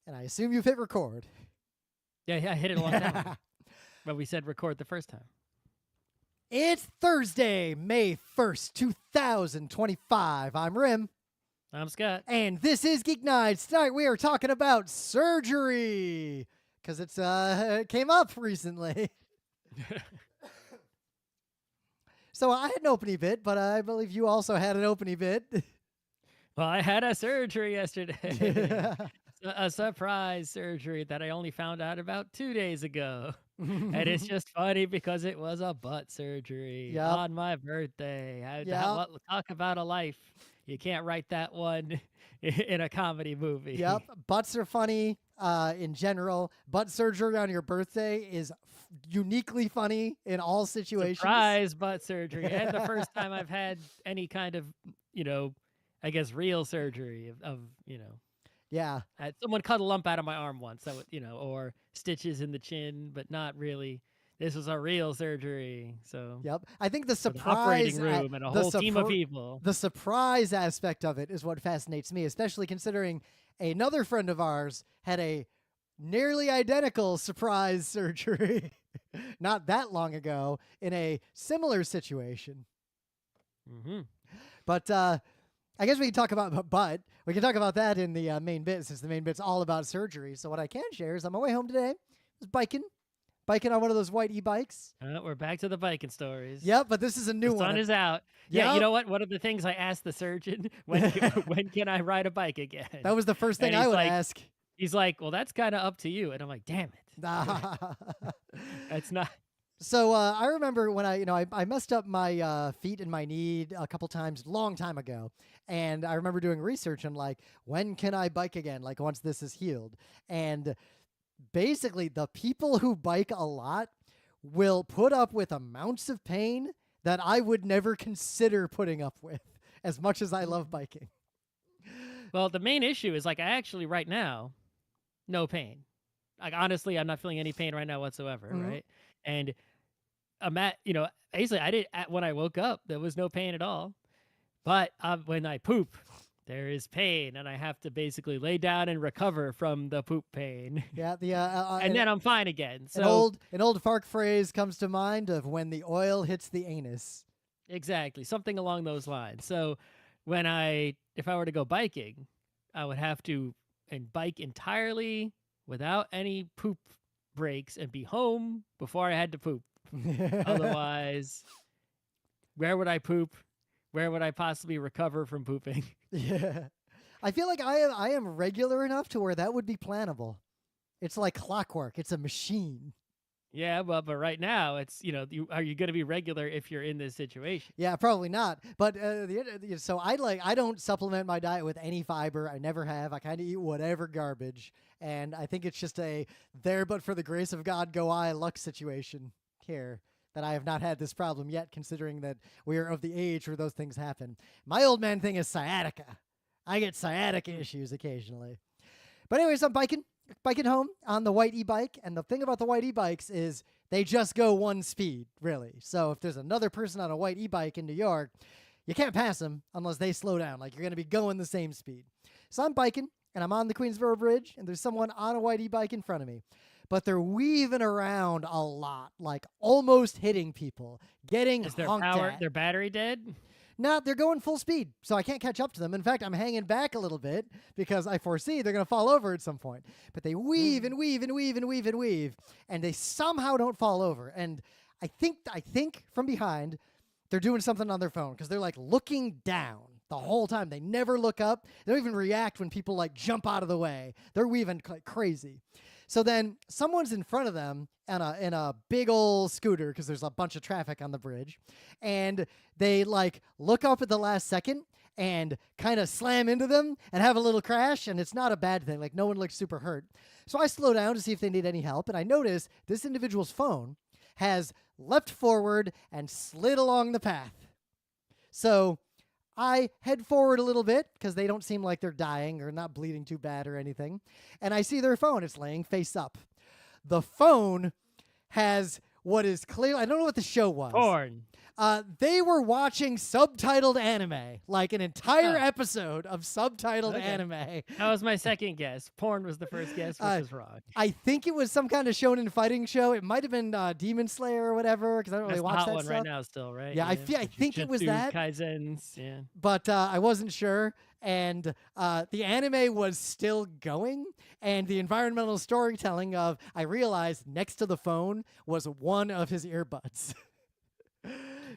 And I assume you've hit record. Yeah, I hit it a long time ago. But we said record the first time. It's Thursday, May 1st, 2025. I'm Rim. I'm Scott. And this is GeekNights. Tonight we are talking about surgery. Because it came up recently. So I had an opening bit, but I believe you also had an opening bit. Well, I had a surgery yesterday. A surprise surgery that I only found out about 2 days ago. And it's just funny because it was a butt surgery on my birthday. Talk about a life. You can't write that one in a comedy movie. Yep. Butts are funny in general. Butt surgery on your birthday is uniquely funny in all situations. Surprise butt surgery. And the first time I've had any kind of, I guess real surgery of. Yeah. I had someone cut a lump out of my arm once, or stitches in the chin, but not really. This was a real surgery. So yep, I think the surprise operating room and a whole team of people. The surprise aspect of it is what fascinates me, especially considering another friend of ours had a nearly identical surprise surgery not that long ago in a similar situation. Mm-hmm. But I guess we can talk about butt. We can talk about that in the main bit, since the main bit's all about surgery. So what I can share is on my way home today, I was biking on one of those white e-bikes. We're back to the biking stories. Yep, but this is a new one. The sun is out. Yeah, you know what? One of the things I asked the surgeon, when can I ride a bike again? That was the first thing I would ask. He's like, well, that's kind of up to you. And I'm like, damn it. That's not... So I remember when I messed up my feet and my knee a couple times, long time ago, and I remember doing research on like, when can I bike again? Like once this is healed. And basically, the people who bike a lot will put up with amounts of pain that I would never consider putting up with, as much as I love biking. Well, the main issue is like, I actually right now, no pain. Like honestly, I'm not feeling any pain right now whatsoever, right? And I'm at, basically when I woke up, there was no pain at all. But when I poop, there is pain, and I have to basically lay down and recover from the poop pain. Yeah, and then I'm fine again. So an old Fark phrase comes to mind of when the oil hits the anus. Exactly, something along those lines. So if I were to go biking, I would have to bike entirely without any poop breaks and be home before I had to poop. Otherwise, where would I poop? Where would I possibly recover from pooping? Yeah. I feel like I am regular enough to where that would be plannable. It's like clockwork. It's a machine. Yeah, but right now it's, are you going to be regular if you're in this situation? Yeah, probably not. But so I don't supplement my diet with any fiber. I never have. I kind of eat whatever garbage. And I think it's just a there but for the grace of God go I luck situation here, that I have not had this problem yet, considering that we are of the age where those things happen. My old man thing is sciatica. I get sciatica issues occasionally. But anyways, I'm biking home on the white e-bike, and the thing about the white e-bikes is they just go one speed, really. So if there's another person on a white e-bike in New York, you can't pass them unless they slow down. Like, you're going to be going the same speed. So I'm biking, and I'm on the Queensboro Bridge, and there's someone on a white e-bike in front of me. But they're weaving around a lot, like almost hitting people, getting honked at. Their battery dead? No, they're going full speed, so I can't catch up to them. In fact, I'm hanging back a little bit because I foresee they're going to fall over at some point. But they weave and weave and weave and weave and weave, and they somehow don't fall over. And I think from behind, they're doing something on their phone because they're like looking down the whole time. They never look up. They don't even react when people like jump out of the way. They're weaving like crazy. So then someone's in front of them in a big old scooter because there's a bunch of traffic on the bridge, and they like look up at the last second and kind of slam into them and have a little crash, and it's not a bad thing. Like, no one looks super hurt. So I slow down to see if they need any help, and I notice this individual's phone has leapt forward and slid along the path. So I head forward a little bit because they don't seem like they're dying or not bleeding too bad or anything. And I see their phone. It's laying face up. The phone has what is clear. I don't know what the show was. Porn. They were watching subtitled anime, like an entire Oh. episode of subtitled Okay. anime. That was my second guess. Porn was the first guess, which is wrong. I think it was some kind of shonen fighting show. It might have been Demon Slayer or whatever, because I don't That's really the watch hot that one stuff. right now, still, right? Yeah, I think it was Jujutsu that. Kaisens, yeah. But I wasn't sure, and the anime was still going, and the environmental storytelling of, I realized next to the phone was one of his earbuds.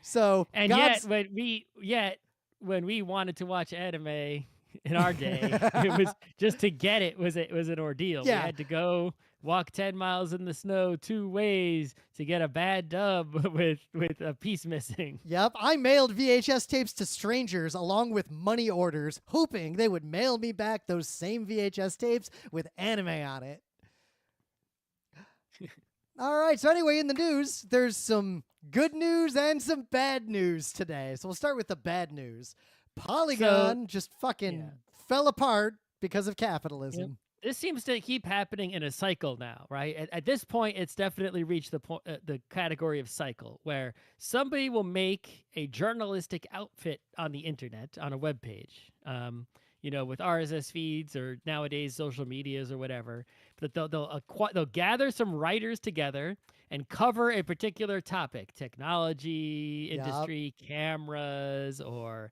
So And God's- when we wanted to watch anime in our day, it was just to get it was an ordeal. Yeah. We had to go walk 10 miles in the snow 2 ways to get a bad dub with a piece missing. Yep, I mailed VHS tapes to strangers along with money orders, hoping they would mail me back those same VHS tapes with anime on it. All right, so anyway, in the news, there's some good news and some bad news today. So we'll start with the bad news. Polygon just fucking fell apart because of capitalism. This seems to keep happening in a cycle now, right? At this point, it's definitely reached the category of cycle where somebody will make a journalistic outfit on the internet, on a web page, with RSS feeds or nowadays social medias or whatever. But they'll gather some writers together and cover a particular topic: technology, industry, cameras, or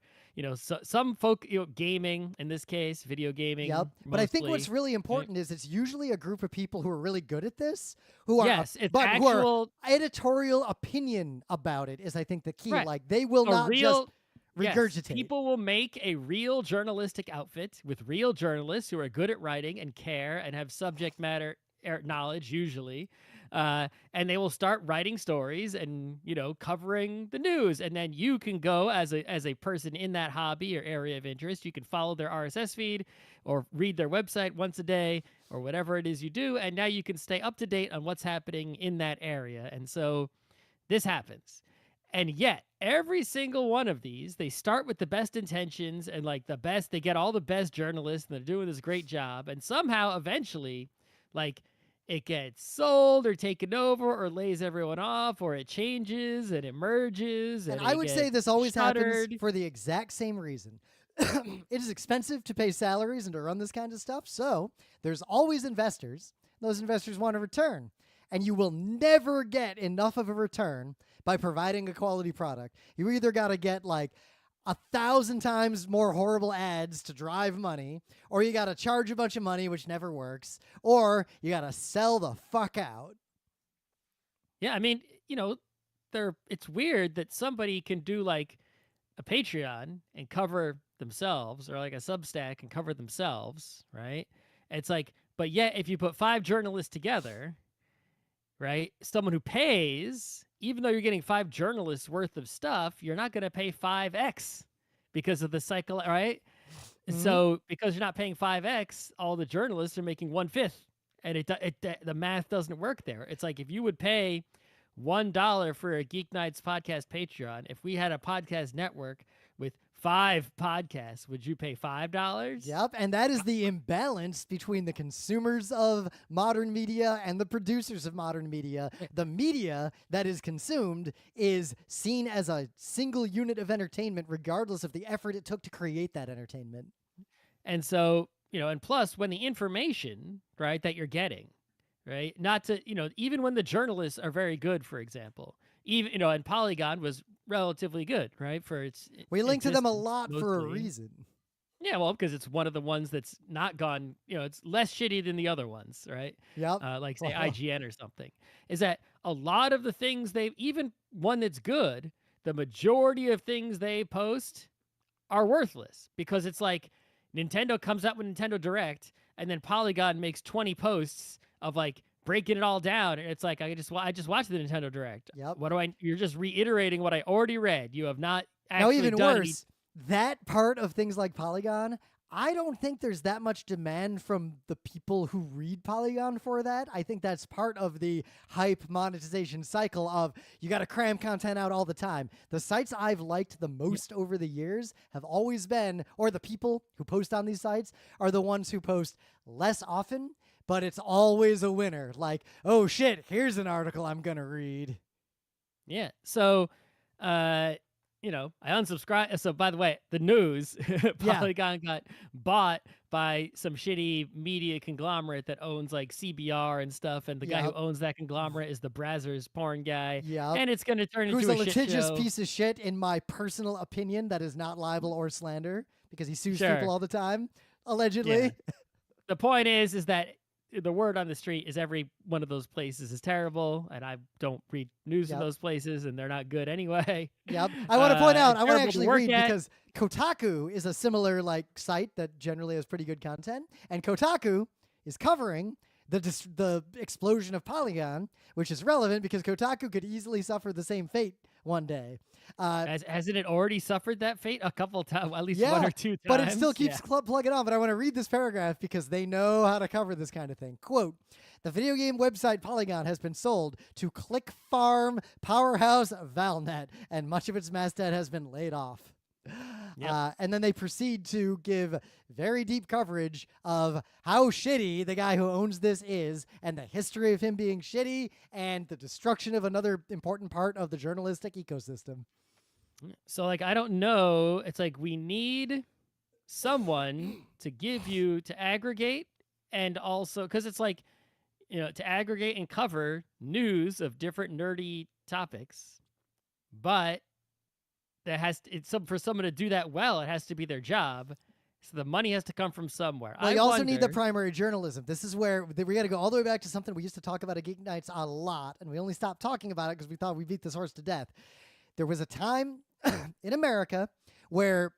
some folk, gaming in this case, video gaming. Yep. But I think mostly. what's really important is it's usually a group of people who are really good at this, who are who are editorial opinion about it is, I think, the key. Right. Like they will not just regurgitate. People will make a real journalistic outfit with real journalists who are good at writing and care and have subject matter knowledge usually. And they will start writing stories and, covering the news. And then you can go as a person in that hobby or area of interest. You can follow their RSS feed or read their website once a day or whatever it is you do. And now you can stay up to date on what's happening in that area. And so this happens. And yet, every single one of these, they start with the best intentions and they get all the best journalists and they're doing this great job. And somehow, eventually, it gets sold or taken over or lays everyone off, or it changes and it merges. And I would say this always happens for the exact same reason. It is expensive to pay salaries and to run this kind of stuff. So there's always investors. Those investors want a return. And you will never get enough of a return by providing a quality product. You either got to get 1,000 times more horrible ads to drive money, or you got to charge a bunch of money, which never works, or you got to sell the fuck out. Yeah, I mean, it's weird that somebody can do a Patreon and cover themselves, or a Substack and cover themselves, right? It's but yet if you put 5 journalists together, right, someone who pays, even though you're getting 5 journalists worth of stuff, you're not going to pay 5x because of the cycle, right? Mm-hmm. So because you're not paying 5x, all the journalists are making 1/5, and the math doesn't work there. It's if you would pay $1 for a GeekNights podcast Patreon, if we had a podcast network with 5 podcasts, would you pay $5? Yep, and that is the imbalance between the consumers of modern media and the producers of modern media. The media that is consumed is seen as a single unit of entertainment, regardless of the effort it took to create that entertainment. And so, and plus, when the information, right, that you're getting, right, not to, even when the journalists are very good, for example, even, and Polygon was relatively good, right? We link to them a lot for a reason. Yeah, well, because it's one of the ones that's not gone, it's less shitty than the other ones, right? Yep. Say IGN or something. Is that a lot of the things even one that's good, the majority of things they post are worthless, because it's Nintendo comes out with Nintendo Direct, and then Polygon makes 20 posts of breaking it all down, and it's I just watched the Nintendo Direct. Yep. You're just reiterating what I already read. You have not actually even done worse, that part of things like Polygon, I don't think there's that much demand from the people who read Polygon for that. I think that's part of the hype monetization cycle of you got to cram content out all the time. The sites I've liked the most over the years have always been, or the people who post on these sites are the ones who post less often, but it's always a winner. Oh shit, here's an article I'm going to read. Yeah. So, I unsubscribed. So, by the way, the news, Yeah. Polygon got bought by some shitty media conglomerate that owns like CBR and stuff. And the guy who Yep. owns that conglomerate is the Brazzers porn guy. Yep. And it's going to turn Who's into a a shit litigious show. piece of shit, in my personal opinion, that is not libel or slander because he sues Sure. people all the time, allegedly. Yeah. The point is that the word on the street is every one of those places is terrible, and I don't read news in Yep. those places, and they're not good anyway. Yep. I want to point out, I want to terrible to actually work read at. because Kotaku is a similar like site that generally has pretty good content, and Kotaku is covering the explosion of Polygon, which is relevant because Kotaku could easily suffer the same fate one day. Hasn't it already suffered that fate a couple times, at least Yeah, one or two times? but it still keeps Yeah. plugging on. But I want to read this paragraph because they know how to cover this kind of thing. Quote, the video game website Polygon has been sold to Click Farm powerhouse Valnet, and much of its masthead has been laid off. Yep. And then they proceed to give very deep coverage of how shitty the guy who owns this is, and the history of him being shitty, and the destruction of another important part of the journalistic ecosystem. So, like, I don't know. It's like we need someone to aggregate, and also because it's like, to aggregate and cover news of different nerdy topics, but for someone to do that well, it has to be their job. So the money has to come from somewhere. Well, I you also need the wonder- primary journalism. This is where we got to go all the way back to something we used to talk about at Geek Nights a lot, and we only stopped talking about it because we thought we beat this horse to death. There was a time in America where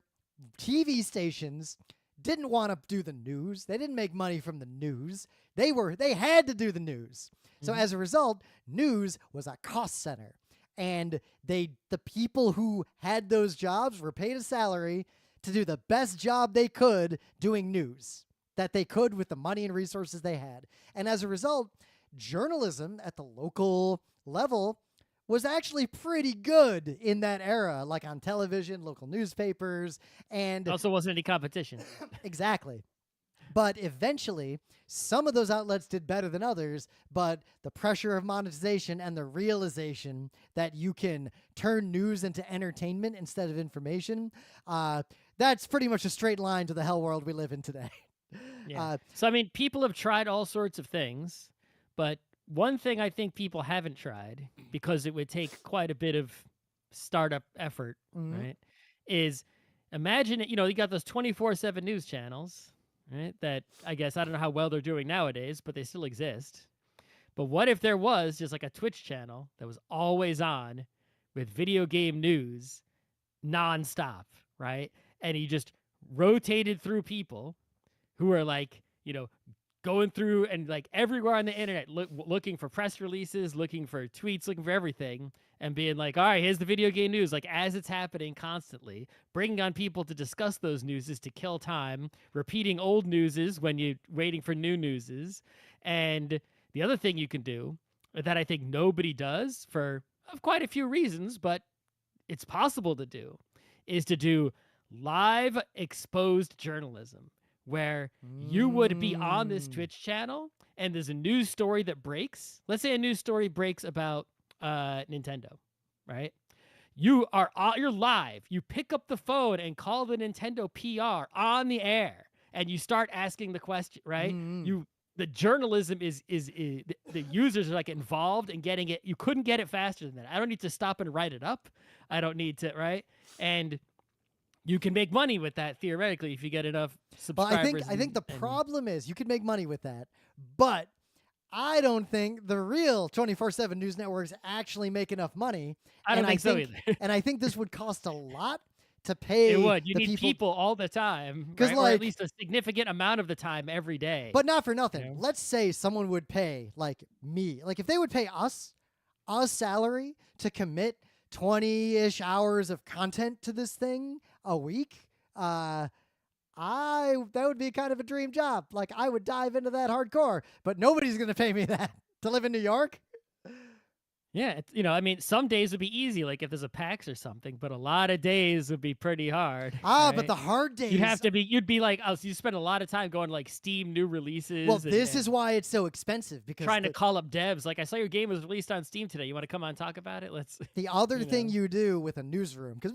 TV stations didn't want to do the news. They didn't make money from the news. They had to do the news. So as a result, news was a cost center. And the people who had those jobs were paid a salary to do the best job they could doing news that they could with the money and resources they had. And as a result, journalism at the local level was actually pretty good in that era, like on television, local newspapers, and also wasn't any competition. exactly. But eventually, some of those outlets did better than others, but the pressure of monetization and the realization that you can turn news into entertainment instead of information, that's pretty much a straight line to the hell world we live in today. Yeah. So, I mean, people have tried all sorts of things, but one thing I think people haven't tried, because it would take quite a bit of startup effort, right, is imagine it, you got those 24/7 news channels, right, that I guess I don't know how well they're doing nowadays, but they still exist. But what if there was just like a Twitch channel that was always on with video game news nonstop, right? And you just rotated through people who are like, going through and like everywhere on the internet, looking for press releases, looking for tweets, looking for everything, and being like, all right, here's the video game news, like as it's happening constantly, bringing on people to discuss those newses to kill time, repeating old newses when you're waiting for new newses. And the other thing you can do that I think nobody does for quite a few reasons, but it's possible to do, is to do live exposed journalism, where you would be on this Twitch channel and there's a news story that breaks. Let's say a news story breaks about Nintendo, right? You're live. You pick up the phone and call the Nintendo PR on the air, and you start asking the question, right? The journalism is the users are like involved in getting it. You couldn't get it faster than that. I don't need to stop and write it up. I don't need to, right? And you can make money with that theoretically if you get enough subscribers. Well, I think the problem is you could make money with that, but I don't think the real 24/7 news networks actually make enough money. I don't think so either. And I think this would cost a lot to pay. It would. You need people all the time, right? Or at least a significant amount of the time every day. But not for nothing. Let's say someone would pay like me, like if they would pay us salary to commit 20-ish hours of content to this thing a week, that would be kind of a dream job. Like I would dive into that hardcore, but nobody's going to pay me that to live in New York. Yeah, I mean, some days would be easy, like if there's a PAX or something, but a lot of days would be pretty hard, But right? the hard You'd have days. to be, you'd be like, oh, so you spend a lot of time going to, like, Steam new Well, releases this is and why it's so expensive, because trying to call up devs. Like, I saw your game was released on Steam today. You want to come on and talk about it? Let's, the other you thing know. you do with a newsroom, because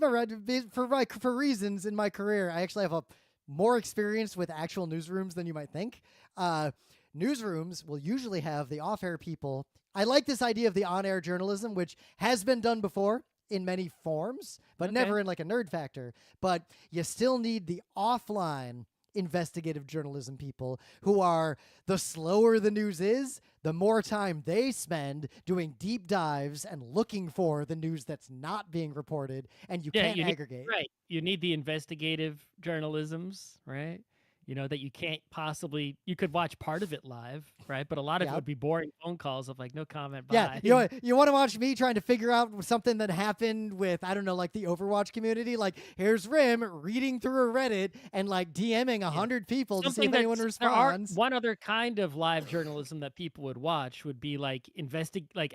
for reasons in my career, I actually have a more experience with actual newsrooms than you might think. Newsrooms will usually have the off-air people. I like this idea of the on-air journalism, which has been done before in many forms, but Okay. never in like a nerd factor. But you still need the offline investigative journalism people, who are, the slower the news is, the more time they spend doing deep dives and looking for the news that's not being reported, and you Yeah, can't aggregate. right. You need the investigative journalisms, right? That you can't possibly, you could watch part of it live, right? But a lot of it Yep. would be boring phone calls of like, no comment, Yeah, bye. you want to watch me trying to figure out something that happened with, I don't know, like the Overwatch community? Like, here's Rim reading through a Reddit and like DMing 100 people to see if anyone There are responds. one other kind of live journalism that people would watch would be like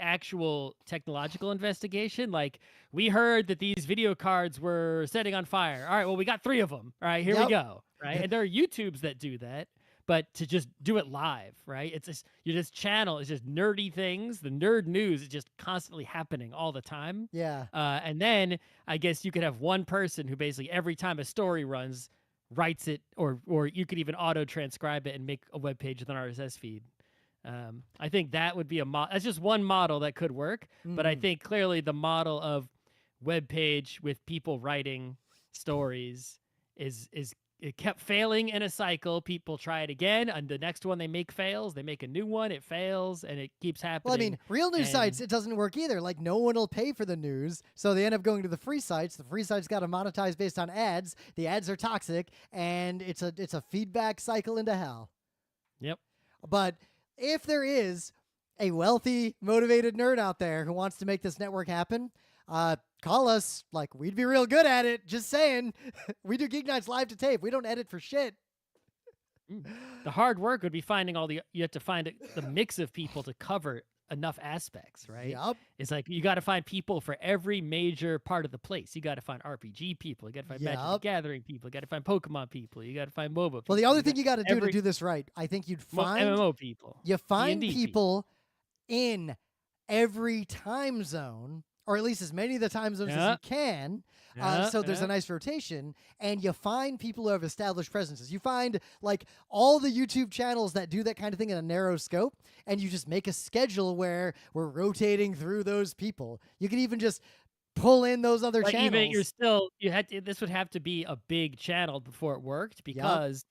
actual technological investigation. Like, we heard that these video cards were setting on fire. All right, well, we got 3 of them. All right, here we Yep. go. Right, and there are YouTubes that do that, but to just do it live, right? It's just channel is just nerdy things. The nerd news is just constantly happening all the time. Yeah. And then I guess you could have one person who basically every time a story runs, writes it, or you could even auto transcribe it and make a web page with an RSS feed. I think that would be that's just one model that could work. But I think clearly the model of web page with people writing stories is it kept failing in a cycle. People try it again, and the next one they make fails. They make a new one, it fails, and it keeps happening. Well, I mean, real news sites, it doesn't work either. Like, no one will pay for the news, so they end up going to the free sites. The free sites got to monetize based on ads. The ads are toxic, and it's a feedback cycle into hell. Yep. But if there is a wealthy, motivated nerd out there who wants to make this network happen, call us. Like, we'd be real good at it. Just saying. We do GeekNights live to tape. We don't edit for shit. The hard work would be finding you have to find the mix of people to cover enough aspects, right? Yep. It's like you got to find people for every major part of the place. You got to find RPG people. You got to find Magic the Gathering people. You got to find Pokemon people. You got to find MOBA people. Well, the other thing you got to do to do this right, I think you'd find MMO people. You find D&D people in every time zone, or at least as many of the time zones as you can. So there's a nice rotation, and you find people who have established presences. You find like all the YouTube channels that do that kind of thing in a narrow scope, and you just make a schedule where we're rotating through those people. You can even just pull in those other channels. Even this would have to be a big channel before it worked, because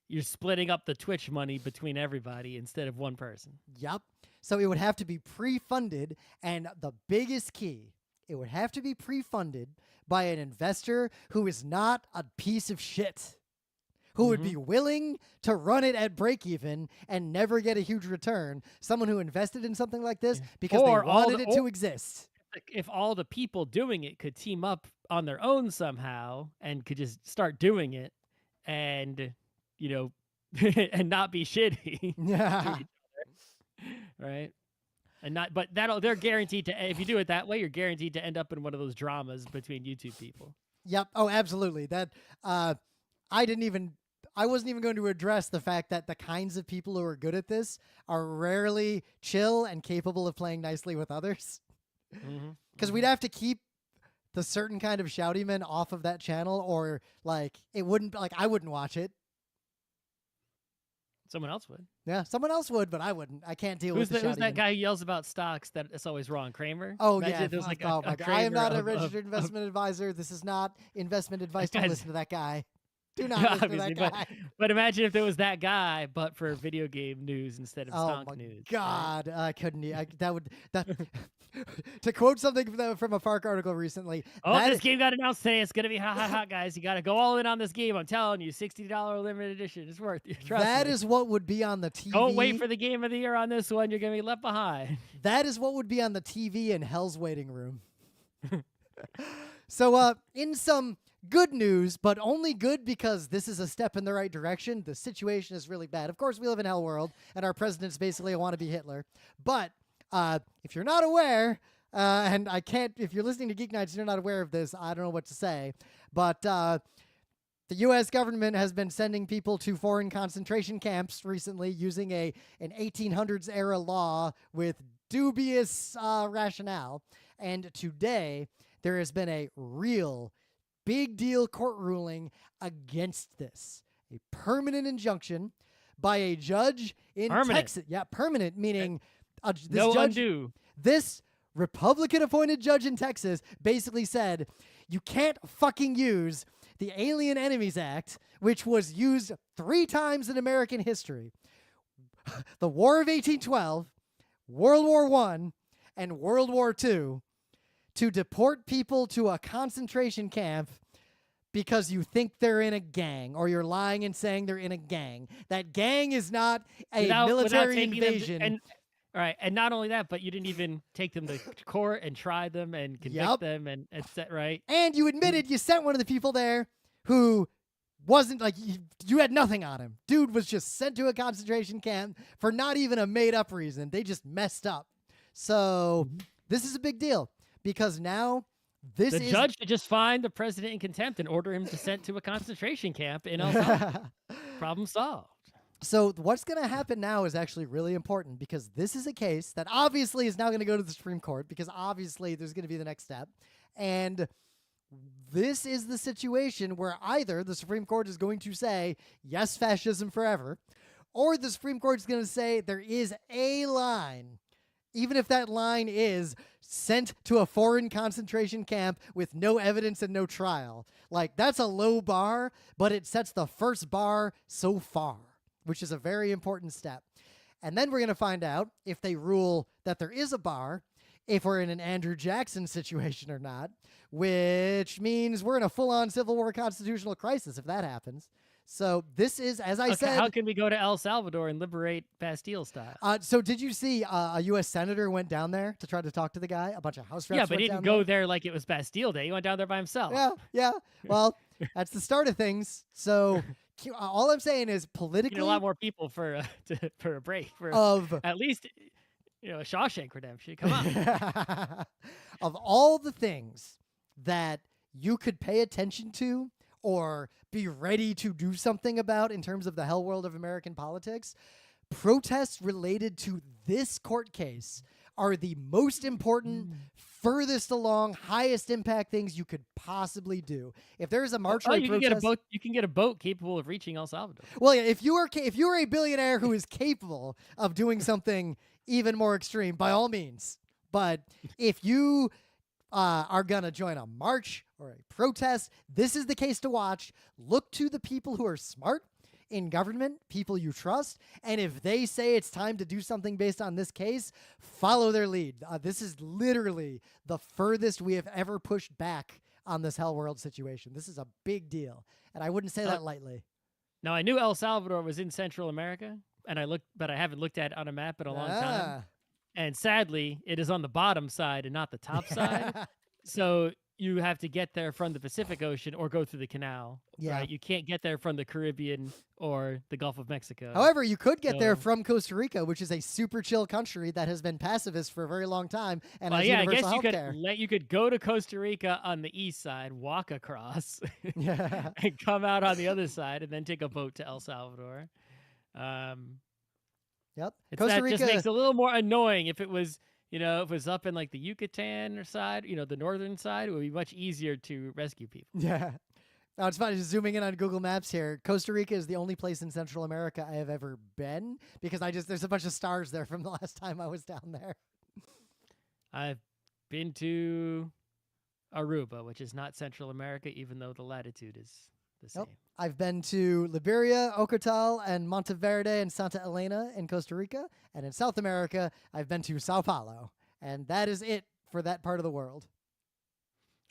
you're splitting up the Twitch money between everybody instead of one person. Yep. So it would have to be pre-funded, and the biggest key, it would have to be pre-funded by an investor who is not a piece of shit, who would be willing to run it at break even and never get a huge return. Someone who invested in something like this because they wanted it to exist. If all the people doing it could team up on their own somehow and could just start doing it, and and not be shitty. Yeah. Right. And not, but they're guaranteed to, if you do it that way, you're guaranteed to end up in one of those dramas between YouTube people. Yep. Oh, absolutely. That I wasn't even going to address the fact that the kinds of people who are good at this are rarely chill and capable of playing nicely with others. Because we'd have to keep the certain kind of shouty men off of that channel, or like it wouldn't, like I wouldn't watch it. Someone else would. Yeah, someone else would, but I wouldn't. I can't deal with the Who's that guy who yells about stocks that it's always wrong? Kramer? Oh, Imagine yeah. Like oh, my God. I am not a registered investment advisor. This is not investment advice. Don't listen to that guy. Do not listen to that guy. But imagine if there was that guy, but for video game news instead of stock my news. God, right? I couldn't. To quote something from a Fark article recently. This game got announced today. It's gonna be hot, guys. You got to go all in on this game. I'm telling you, $60 limited edition. It's worth it. That is what would be on the TV. Don't wait for the game of the year on this one. You're gonna be left behind. That is what would be on the TV in Hell's waiting room. So, in some good news, but only good because this is a step in the right direction. The situation is really bad. Of course, we live in Hell World, and our president's basically a wannabe Hitler. But if you're not aware, and I can't. If you're listening to Geek Nights and you're not aware of this, I don't know what to say. But the U.S. government has been sending people to foreign concentration camps recently using an 1800s era law with dubious rationale. And today there has been a real big deal court ruling against this. A permanent injunction by a judge in Texas. Yeah, permanent, meaning this no judge, undo. This Republican-appointed judge in Texas basically said, you can't fucking use the Alien Enemies Act, which was used 3 times in American history. The War of 1812, World War I, and World War II, to deport people to a concentration camp because you think they're in a gang, or you're lying and saying they're in a gang. That gang is not a military invasion. All right, and not only that, but you didn't even take them to court and try them and convict them and set right. And you admitted you sent one of the people there who wasn't like you had nothing on him. Dude was just sent to a concentration camp for not even a made-up reason. They just messed up. So this is a big deal because now the judge should just find the president in contempt and order him to sent to a concentration camp in El Salvador. Problem solved. So what's going to happen now is actually really important because this is a case that obviously is now going to go to the Supreme Court because obviously there's going to be the next step. And this is the situation where either the Supreme Court is going to say, yes, fascism forever, or the Supreme Court is going to say there is a line, even if that line is sent to a foreign concentration camp with no evidence and no trial. Like, that's a low bar, but it sets the first bar so far, which is a very important step. And then we're going to find out if they rule that there is a bar, if we're in an Andrew Jackson situation or not, which means we're in a full-on Civil War constitutional crisis if that happens. So this is, as I said... How can we go to El Salvador and liberate Bastille style? So did you see a U.S. senator went down there to try to talk to the guy? A bunch of House reps Yeah, but he didn't go there like it was Bastille Day. He went down there by himself. Yeah. Well, that's the start of things. So... all I'm saying is politically... a lot more people for a break. At least... a Shawshank Redemption. Come on. Of all the things that you could pay attention to or be ready to do something about in terms of the hell world of American politics, protests related to this court case are the most important, furthest along, highest impact things you could possibly do. If there is a march or a protest, you can get a boat capable of reaching El Salvador. Well, yeah, if you are a billionaire who is capable of doing something even more extreme, by all means. But if you are going to join a march or a protest, this is the case to watch. Look to the people who are smart in government, people you trust, and if they say it's time to do something based on this case, follow their lead. This is literally the furthest we have ever pushed back on this hell world situation. This is a big deal, and I wouldn't say that lightly. Now, I knew El Salvador was in Central America, but I haven't looked at it on a map in a long time. And sadly, it is on the bottom side and not the top side. So you have to get there from the Pacific Ocean or go through the canal. Yeah. Right? You can't get there from the Caribbean or the Gulf of Mexico. However, you could get there from Costa Rica, which is a super chill country that has been pacifist for a very long time and has universal healthcare. You could go to Costa Rica on the east side, walk across, and come out on the other side, and then take a boat to El Salvador. Yep. Costa Rica just makes it a little more annoying if it was, if it was up in like the Yucatan side, the northern side, it would be much easier to rescue people. Yeah. Now, it's funny, just zooming in on Google Maps here. Costa Rica is the only place in Central America I have ever been because there's a bunch of stars there from the last time I was down there. I've been to Aruba, which is not Central America, even though the latitude is the same. Nope. I've been to Liberia, Ocotal, and Monteverde and Santa Elena in Costa Rica. And in South America, I've been to Sao Paulo. And that is it for that part of the world.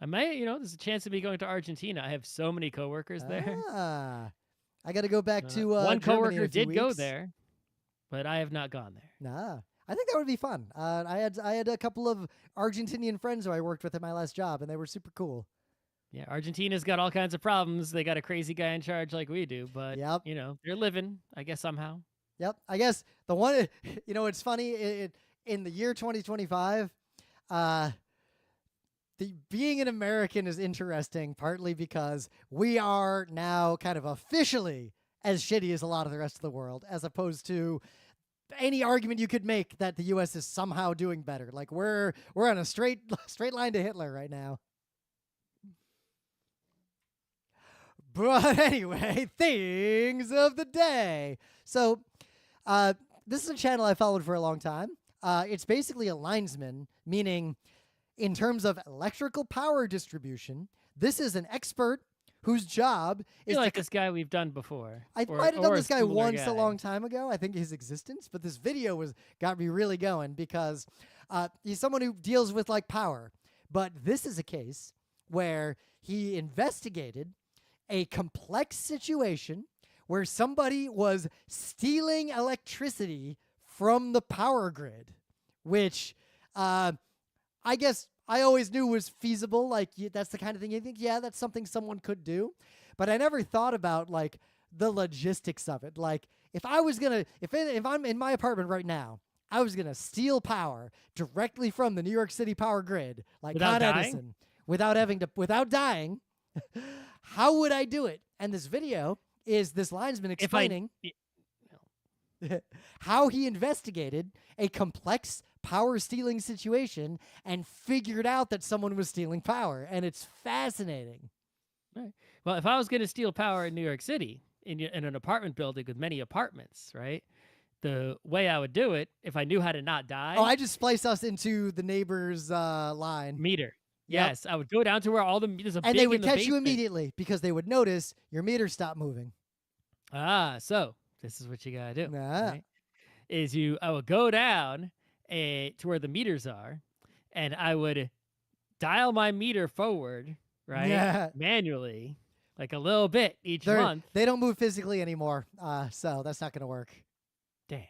I may, there's a chance of me going to Argentina. I have so many coworkers there. I got to go back to one Germany coworker in a few did go weeks. there, but I have not gone there. I think that would be fun. I had a couple of Argentinian friends who I worked with at my last job, and they were super cool. Yeah, Argentina's got all kinds of problems. They got a crazy guy in charge like we do, but, they're living, I guess, somehow. Yep. I guess the one, it's funny, in the year 2025, being an American is interesting, partly because we are now kind of officially as shitty as a lot of the rest of the world, as opposed to any argument you could make that the U.S. is somehow doing better. Like we're on a straight line to Hitler right now. But anyway, things of the day. So this is a channel I followed for a long time. It's basically a linesman, meaning in terms of electrical power distribution, this is an expert whose job is like this guy we've done before. I might have done this guy once a long time ago. I think his existence, but this video got me really going because he's someone who deals with like power. But this is a case where he investigated a complex situation where somebody was stealing electricity from the power grid, which I guess I always knew was feasible. Like that's the kind of thing you think, yeah, that's something someone could do. But I never thought about like the logistics of it. Like if I was gonna, if I'm in my apartment right now, I was gonna steal power directly from the New York City power grid, like Con Edison, without dying. How would I do it? And this video is this linesman explaining how he investigated a complex power stealing situation and figured out that someone was stealing power. And it's fascinating. Right. Well, if I was going to steal power in New York City, in an apartment building with many apartments, right? The way I would do it, if I knew how to not die. Oh, I just spliced us into the neighbor's line. Meter. Yes, I would go down to where all the meters are big, and they would catch basement. you immediately because they would notice your meter stopped moving. So this is what you gotta do. Right? I would go down to where the meters are, and I would dial my meter forward, right? Yeah. Manually, like a little bit each month. They don't move physically anymore, so that's not gonna work. Damn.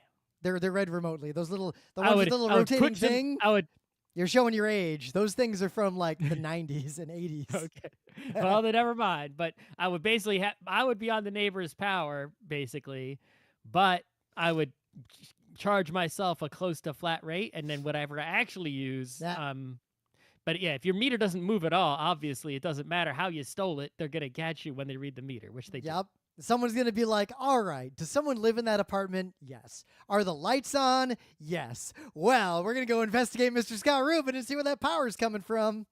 They're read remotely. Those little rotating thing. You're showing your age. Those things are from like the 90s and 80s. Okay. Well, then never mind. But I would basically I would be on the neighbor's power, basically, but I would charge myself a close to flat rate, and then whatever I actually use. But yeah, if your meter doesn't move at all, obviously it doesn't matter how you stole it. They're gonna catch you when they read the meter, which they do. Yep. Someone's going to be like, all right, does someone live in that apartment? Yes. Are the lights on? Yes. Well, we're going to go investigate Mr. Scott Rubin and see where that power's coming from.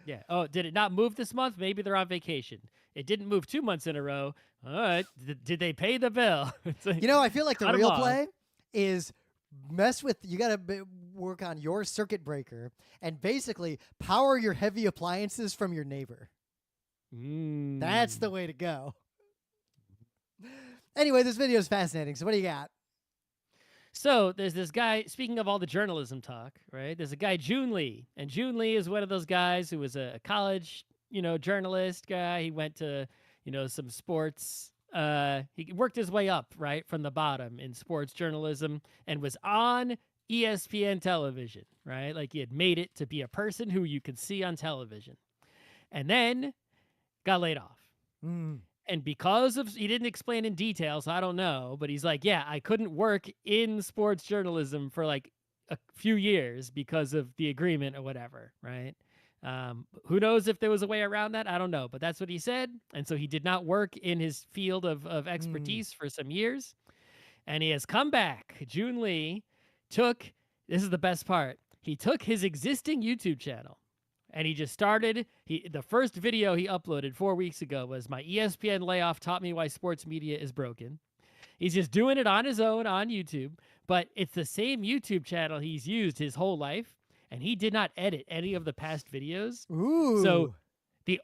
Yeah. Oh, did it not move this month? Maybe they're on vacation. It didn't move 2 months in a row. All right. Did they pay the bill? Like, I feel like the real play is you got to work on your circuit breaker and basically power your heavy appliances from your neighbor. That's the way to go. Anyway, this video is fascinating. So what do you got? So there's this guy, speaking of all the journalism talk, right? There's a guy, Joon Lee. And Joon Lee is one of those guys who was a college, journalist guy. He went to, some sports. He worked his way up, right, from the bottom in sports journalism and was on ESPN television, right? Like he had made it to be a person who you could see on television. And then got laid off. And because of, he didn't explain in detail, so I don't know, but he's like, yeah, I couldn't work in sports journalism for like a few years because of the agreement or whatever, right? Who knows if there was a way around that? I don't know, but that's what he said. And so he did not work in his field of expertise for some years. And he has come back. Joon Lee this is the best part, he took his existing YouTube channel. And he just started, the first video he uploaded 4 weeks ago was my ESPN layoff taught me why sports media is broken. He's just doing it on his own on YouTube, but it's the same YouTube channel he's used his whole life, and he did not edit any of the past videos. Ooh. So the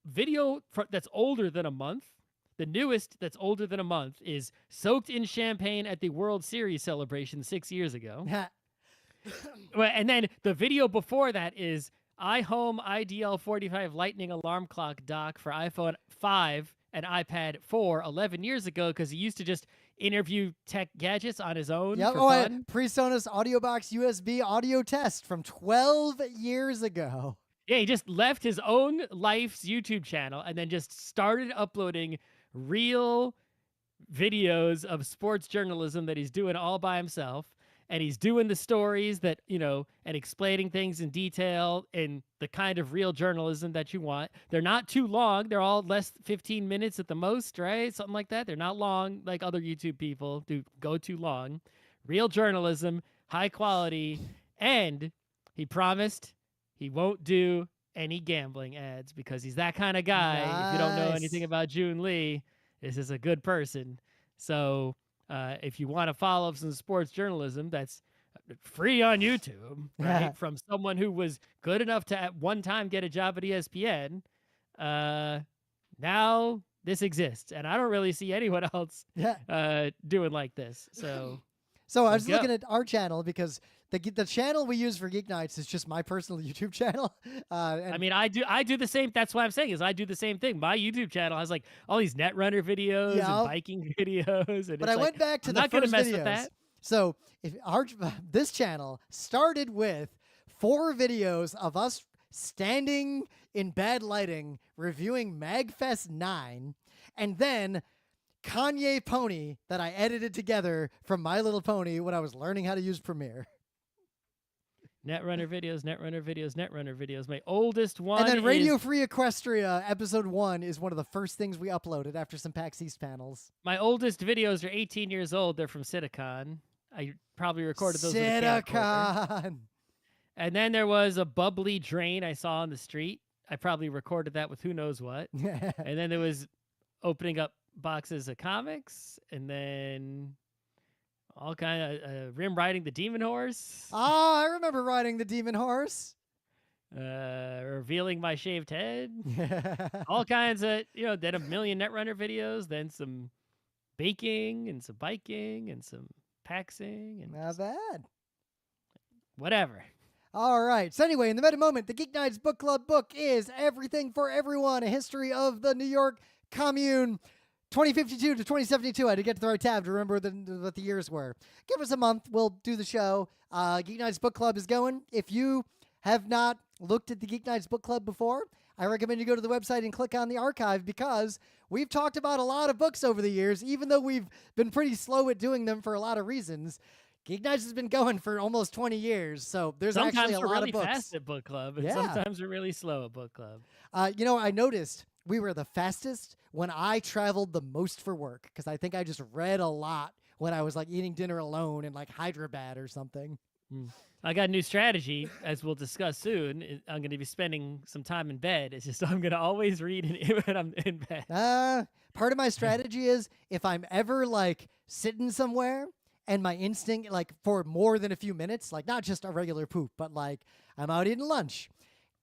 video that's older than a month, the newest that's older than a month is soaked in champagne at the World Series celebration 6 years ago. And then the video before that is iHome IDL45 Lightning Alarm Clock dock for iPhone 5 and iPad 4 11 years ago because he used to just interview tech gadgets on his own for fun. PreSonus Audio Box USB audio test from 12 years ago. Yeah, he just left his own life's YouTube channel and then just started uploading real videos of sports journalism that he's doing all by himself. and he's doing the stories that, and explaining things in detail and the kind of real journalism that you want. They're not too long. They're all less 15 minutes at the most, right? Something like that. They're not long like other YouTube people do go too long. Real journalism, high quality, and he promised he won't do any gambling ads because he's that kind of guy. Nice. If you don't know anything about Joon Lee, this is a good person. So if you want to follow some sports journalism that's free on YouTube, right, from someone who was good enough to at one time get a job at ESPN, now this exists. And I don't really see anyone else doing like this. So I was looking at our channel because the channel we use for Geek Nights is just my personal YouTube channel. I mean, I do the same. That's what I'm saying is I do the same thing. My YouTube channel has like all these Netrunner videos and biking videos. And but I went back to the first videos. With that. So if this channel started with 4 videos of us standing in bad lighting reviewing MagFest 9, and then Kanye Pony that I edited together from My Little Pony when I was learning how to use Premiere. Netrunner videos, Netrunner videos, Netrunner videos. My oldest one. And then Radio Free Equestria episode 1 is one of the first things we uploaded after some PAX East panels. My oldest videos are 18 years old. They're from Citicon. I probably recorded those with a camcorder. And then there was a bubbly drain I saw on the street. I probably recorded that with who knows what. And then there was opening up boxes of comics, and then all kind of Rim riding the demon horse. Oh, I remember riding the demon horse. Revealing my shaved head. All kinds of, then a million Netrunner videos, then some baking and some biking and some paxing. And not bad. Whatever. All right. So anyway, in the meta moment, the Geek Nights Book Club book is Everything for Everyone, a history of the New York Commune. 2052 to 2072. I had to get to the right tab to remember what the years were. Give us a month. We'll do the show. Geek Nights Book Club is going. If you have not looked at the Geek Nights Book Club before, I recommend you go to the website and click on the archive because we've talked about a lot of books over the years, even though we've been pretty slow at doing them for a lot of reasons. Geek Nights has been going for almost 20 years, so there's actually a lot really of books. Fast at book club, and sometimes we're really slow at book club. I noticed we were the fastest when I traveled the most for work because I think I just read a lot when I was like eating dinner alone in like Hyderabad or something. I got a new strategy, as we'll discuss soon. I'm going to be spending some time in bed. It's just I'm going to always read when I'm in bed. Part of my strategy is if I'm ever like sitting somewhere and my instinct, like for more than a few minutes, like not just a regular poop, but like I'm out eating lunch.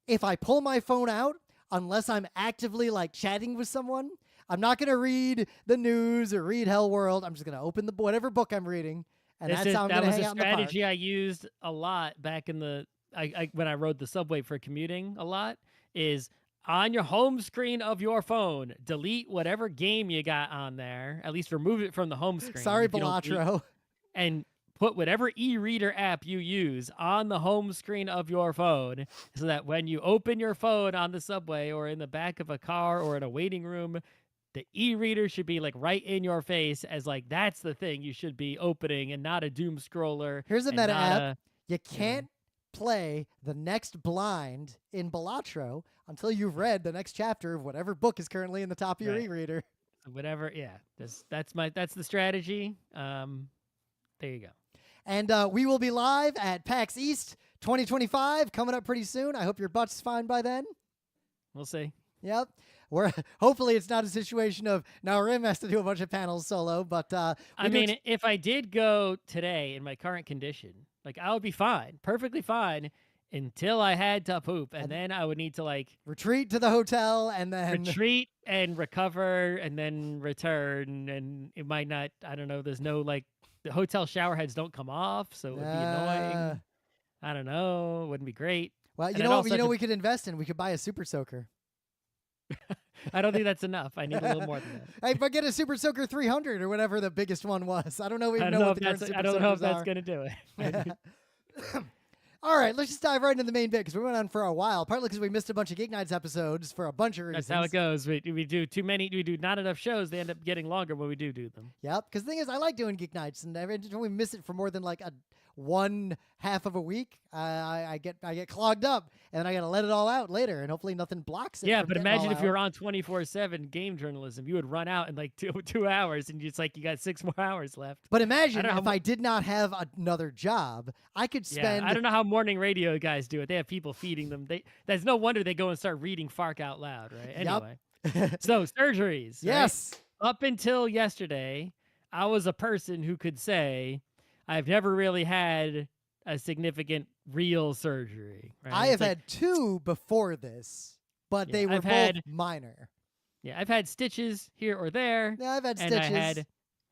If I pull my phone out, unless I'm actively like chatting with someone, I'm not going to read the news or read Hell World. I'm just going to open whatever book I'm reading. And that's how I'm going to hang out in the park. That was a strategy I used a lot back in when I rode the subway for commuting a lot, is on your home screen of your phone, delete whatever game you got on there, at least remove it from the home screen. Sorry, Belatro. And put whatever e-reader app you use on the home screen of your phone so that when you open your phone on the subway or in the back of a car or in a waiting room, the e-reader should be like right in your face as like that's the thing you should be opening and not a doom scroller. Here's a meta app. You can't play the next blind in Belatro until you've read the next chapter of whatever book is currently in the top of your e-reader. Whatever, that's the strategy. There you go. And we will be live at PAX East 2025 coming up pretty soon. I hope your butt's fine by then. We'll see. Yep. Hopefully it's not a situation of now Rim has to do a bunch of panels solo, but I mean, if I did go today in my current condition, like I would be fine, perfectly fine until I had to poop, and then I would need to like retreat to the hotel and then retreat and recover and then return, and it might not. I don't know. There's no like the hotel shower heads don't come off, so it would be annoying. I don't know. It wouldn't be great. Well, you know what? We could invest in. We could buy a super soaker. I don't think that's enough. I need a little more than that. Hey, if I get a Super Soaker 300 or whatever the biggest one was, I don't know. I don't know if that's going to do it. All right, let's just dive right into the main bit because we went on for a while, partly because we missed a bunch of Geek Nights episodes for a bunch of reasons. That's how it goes. We do too many. We do not enough shows. They end up getting longer when we do them. Yep, because the thing is, I like doing Geek Nights, and every time we miss it for more than like one half of a week, I get clogged up, and then I got to let it all out later, and hopefully nothing blocks it. Yeah, from but getting imagine all if out. you're on 24/7 game journalism, you would run out in like two hours, and it's like you got 6 more hours left. But imagine I don't know if how I did not have another job, I could spend. I don't know how morning radio guys do it. They have people feeding them. That's no wonder they go and start reading Fark out loud, right? Anyway, so surgeries. Yes. Right? Up until yesterday, I was a person who could say I've never really had a significant real surgery. Right? I have had 2 before this, but they were both minor. Yeah, I've had stitches here or there. Yeah, I've had and stitches.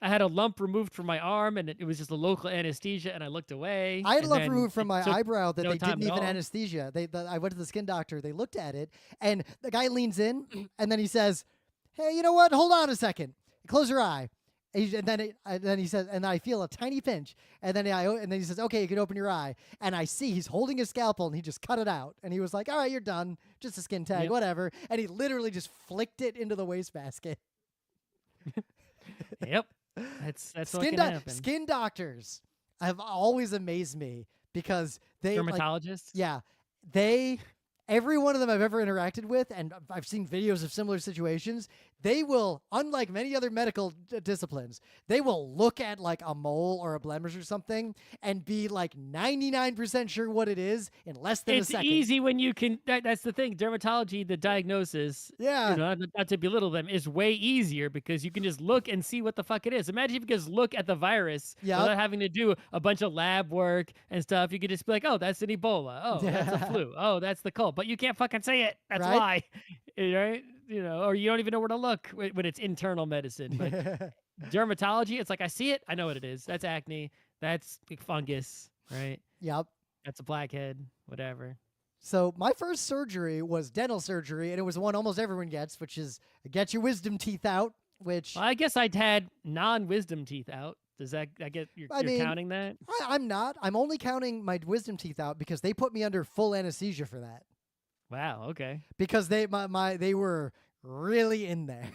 I had a lump removed from my arm, and it was just a local anesthesia, and I looked away. I had a lump removed from my eyebrow that they didn't even all. anesthesia. I went to the skin doctor. They looked at it, and the guy leans in, and then he says, "Hey, you know what? Hold on a second. Close your eye." And then he says, and I feel a tiny pinch, and then he says, "Okay, you can open your eye." And I see he's holding his scalpel, and he just cut it out, and he was like, "All right, you're done. Just a skin tag, whatever." And he literally just flicked it into the wastebasket. Yep. That's what can happen. Skin doctors have always amazed me because they dermatologists. Every one of them I've ever interacted with, and I've seen videos of similar situations, they will, unlike many other medical disciplines, they will look at like a mole or a blemish or something and be like 99% sure what it is in less than a second. It's easy when you can. That's the thing. Dermatology, the diagnosis, not to belittle them, is way easier because you can just look and see what the fuck it is. Imagine if you could just look at the virus without having to do a bunch of lab work and stuff. You could just be like, oh, that's an Ebola. Oh, that's a flu. Oh, that's the cold. But you can't fucking say it. That's why. Right? Or you don't even know where to look when it's internal medicine. But dermatology, it's like, I see it. I know what it is. That's acne. That's fungus, right? Yep. That's a blackhead, whatever. So my first surgery was dental surgery, and it was one almost everyone gets, which is get your wisdom teeth out, which... Well, I guess I'd had non-wisdom teeth out. Does that, you're counting that? I'm not. I'm only counting my wisdom teeth out because they put me under full anesthesia for that. Wow, okay. Because they were really in there.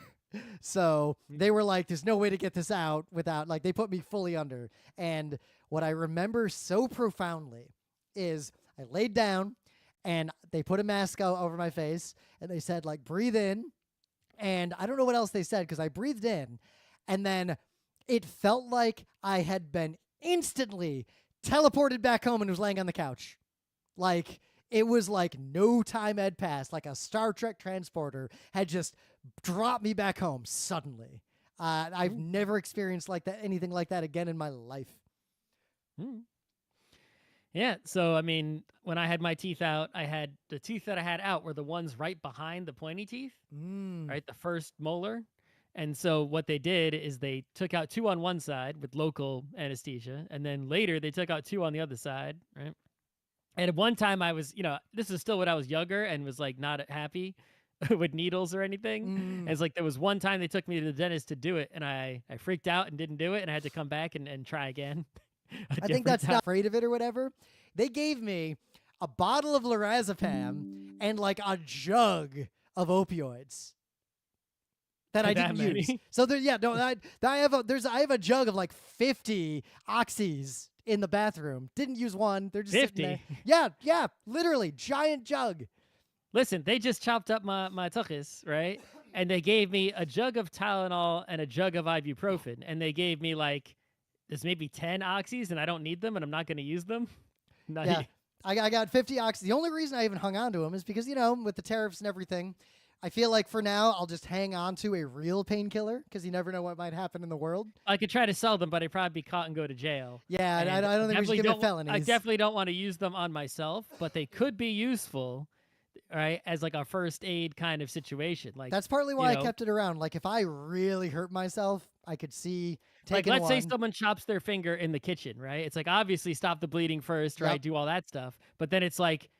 So they were like, there's no way to get this out without, like, they put me fully under. And what I remember so profoundly is I laid down and they put a mask over my face and they said, like, breathe in. And I don't know what else they said because I breathed in. And then it felt like I had been instantly teleported back home and was laying on the couch. Like, it was like no time had passed, like a Star Trek transporter had just dropped me back home suddenly. I've never experienced anything like that again in my life. Yeah, so I mean, when I had my teeth out, I had the teeth that I had out were the ones right behind the pointy teeth, right, the first molar. And so what they did is they took out 2 on one side with local anesthesia, and then later they took out 2 on the other side, right? And at one time I was, this is still when I was younger and was like not happy with needles or anything. And it's like there was one time they took me to the dentist to do it, and I freaked out and didn't do it, and I had to come back and try again. I think that's not afraid of it or whatever. They gave me a bottle of lorazepam and like a jug of opioids that I didn't use. So I have a jug of like 50 oxys in the bathroom. Didn't use one. They're just 50. sitting there. Yeah, literally giant jug. Listen, they just chopped up my tuchus, right? And they gave me a jug of Tylenol and a jug of ibuprofen, and they gave me like there's maybe 10 oxys, and I don't need them, and I'm not going to use them. I got 50 oxys. The only reason I even hung on to them is because, with the tariffs and everything, I feel like for now I'll just hang on to a real painkiller because you never know what might happen in the world. I could try to sell them, but I'd probably be caught and go to jail. Yeah, and I don't think we should commit felonies. I definitely don't want to use them on myself, but they could be useful, right, as like a first aid kind of situation. Like that's partly why I kept it around. Like if I really hurt myself, I could see taking let's say someone chops their finger in the kitchen, right? It's like obviously stop the bleeding first, right? Do all that stuff, but then it's like,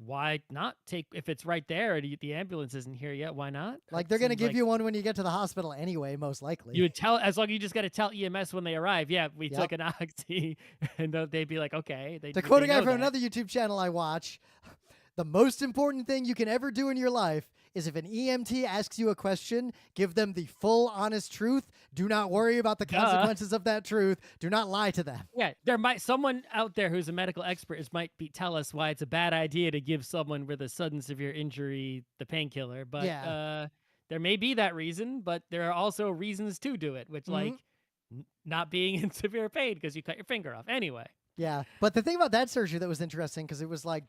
why not take if it's right there? The ambulance isn't here yet. Why not? Like they're gonna give you one when you get to the hospital anyway, most likely. You would tell as long as you just got to tell EMS when they arrive. Yeah, we took an oxy, and they'd be like, okay. To quote a guy from another YouTube channel I watch, the most important thing you can ever do in your life is if an EMT asks you a question, give them the full, honest truth. Do not worry about the consequences of that truth. Do not lie to them. Yeah, there might someone out there who's a medical expert tell us why it's a bad idea to give someone with a sudden severe injury the painkiller. But there may be that reason, but there are also reasons to do it, which like not being in severe pain because you cut your finger off. Anyway. Yeah, but the thing about that surgery that was interesting because it was like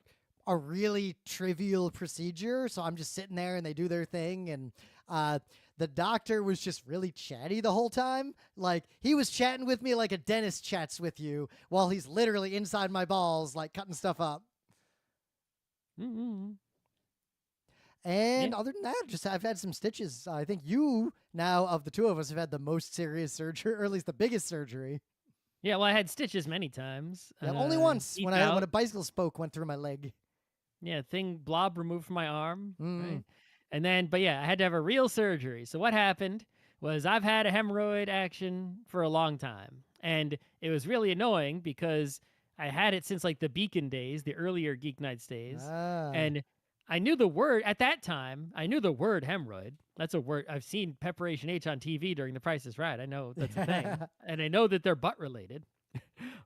a really trivial procedure. So I'm just sitting there and they do their thing, and the doctor was just really chatty the whole time. Like he was chatting with me like a dentist chats with you while he's literally inside my balls, like cutting stuff up. Mm-hmm. And other than that, just I've had some stitches. I think you now of the two of us have had the most serious surgery, or at least the biggest surgery. Yeah, well, I had stitches many times. Yeah, only once when a bicycle spoke went through my leg. Yeah, blob removed from my arm. Right? And then, but yeah, I had to have a real surgery. So what happened was I've had a hemorrhoid action for a long time. And it was really annoying because I had it since like the Beacon days, the earlier GeekNights days. And I knew the word, at that time, I knew the word hemorrhoid. That's a word. I've seen Preparation H on TV during The Price is Right. I know that's a thing. And I know that they're butt related.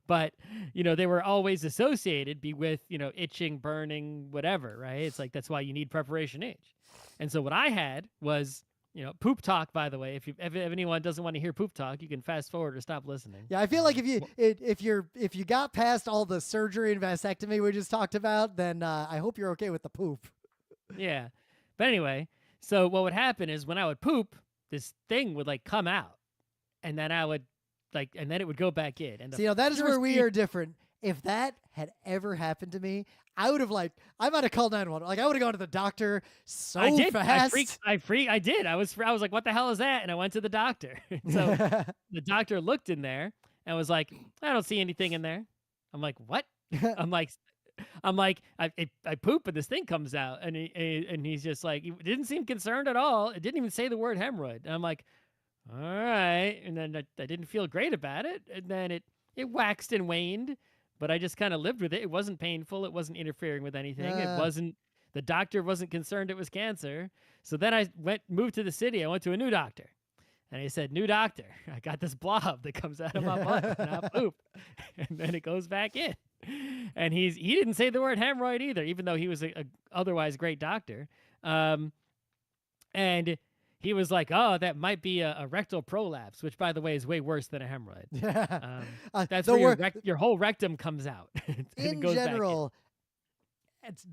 But, you know, they were always associated with, you know, itching, burning, whatever, right? It's like, that's why you need Preparation H. And so what I had was, you know, poop talk, by the way. If anyone doesn't want to hear poop talk, you can fast forward or stop listening. Yeah, I feel like if you got past all the surgery and vasectomy we just talked about, then I hope you're okay with the poop. Yeah. But anyway, so what would happen is when I would poop, this thing would like come out, and then I would and then it would go back in. And so, you know, that is where we are different. If that had ever happened to me, I would have I might have called 911. Like I would have gone to the doctor so fast. I did. I was like, what the hell is that? And I went to the doctor. So the doctor looked in there and was like, I don't see anything in there. I'm like, what? I'm like, I poop and this thing comes out, and he's just like, he didn't seem concerned at all. It didn't even say the word hemorrhoid. And I'm like, all right. And then I didn't feel great about it. And then it waxed and waned, but I just kind of lived with it. It wasn't painful. It wasn't interfering with anything. The doctor wasn't concerned it was cancer. So then I moved to the city. I went to a new doctor. And he said, new doctor, I got this blob that comes out of my butt and I poop. And then it goes back in. And he didn't say the word hemorrhoid either, even though he was a otherwise great doctor. And he was like, oh, that might be a rectal prolapse, which, by the way, is way worse than a hemorrhoid. That's where your whole rectum comes out. In general, it's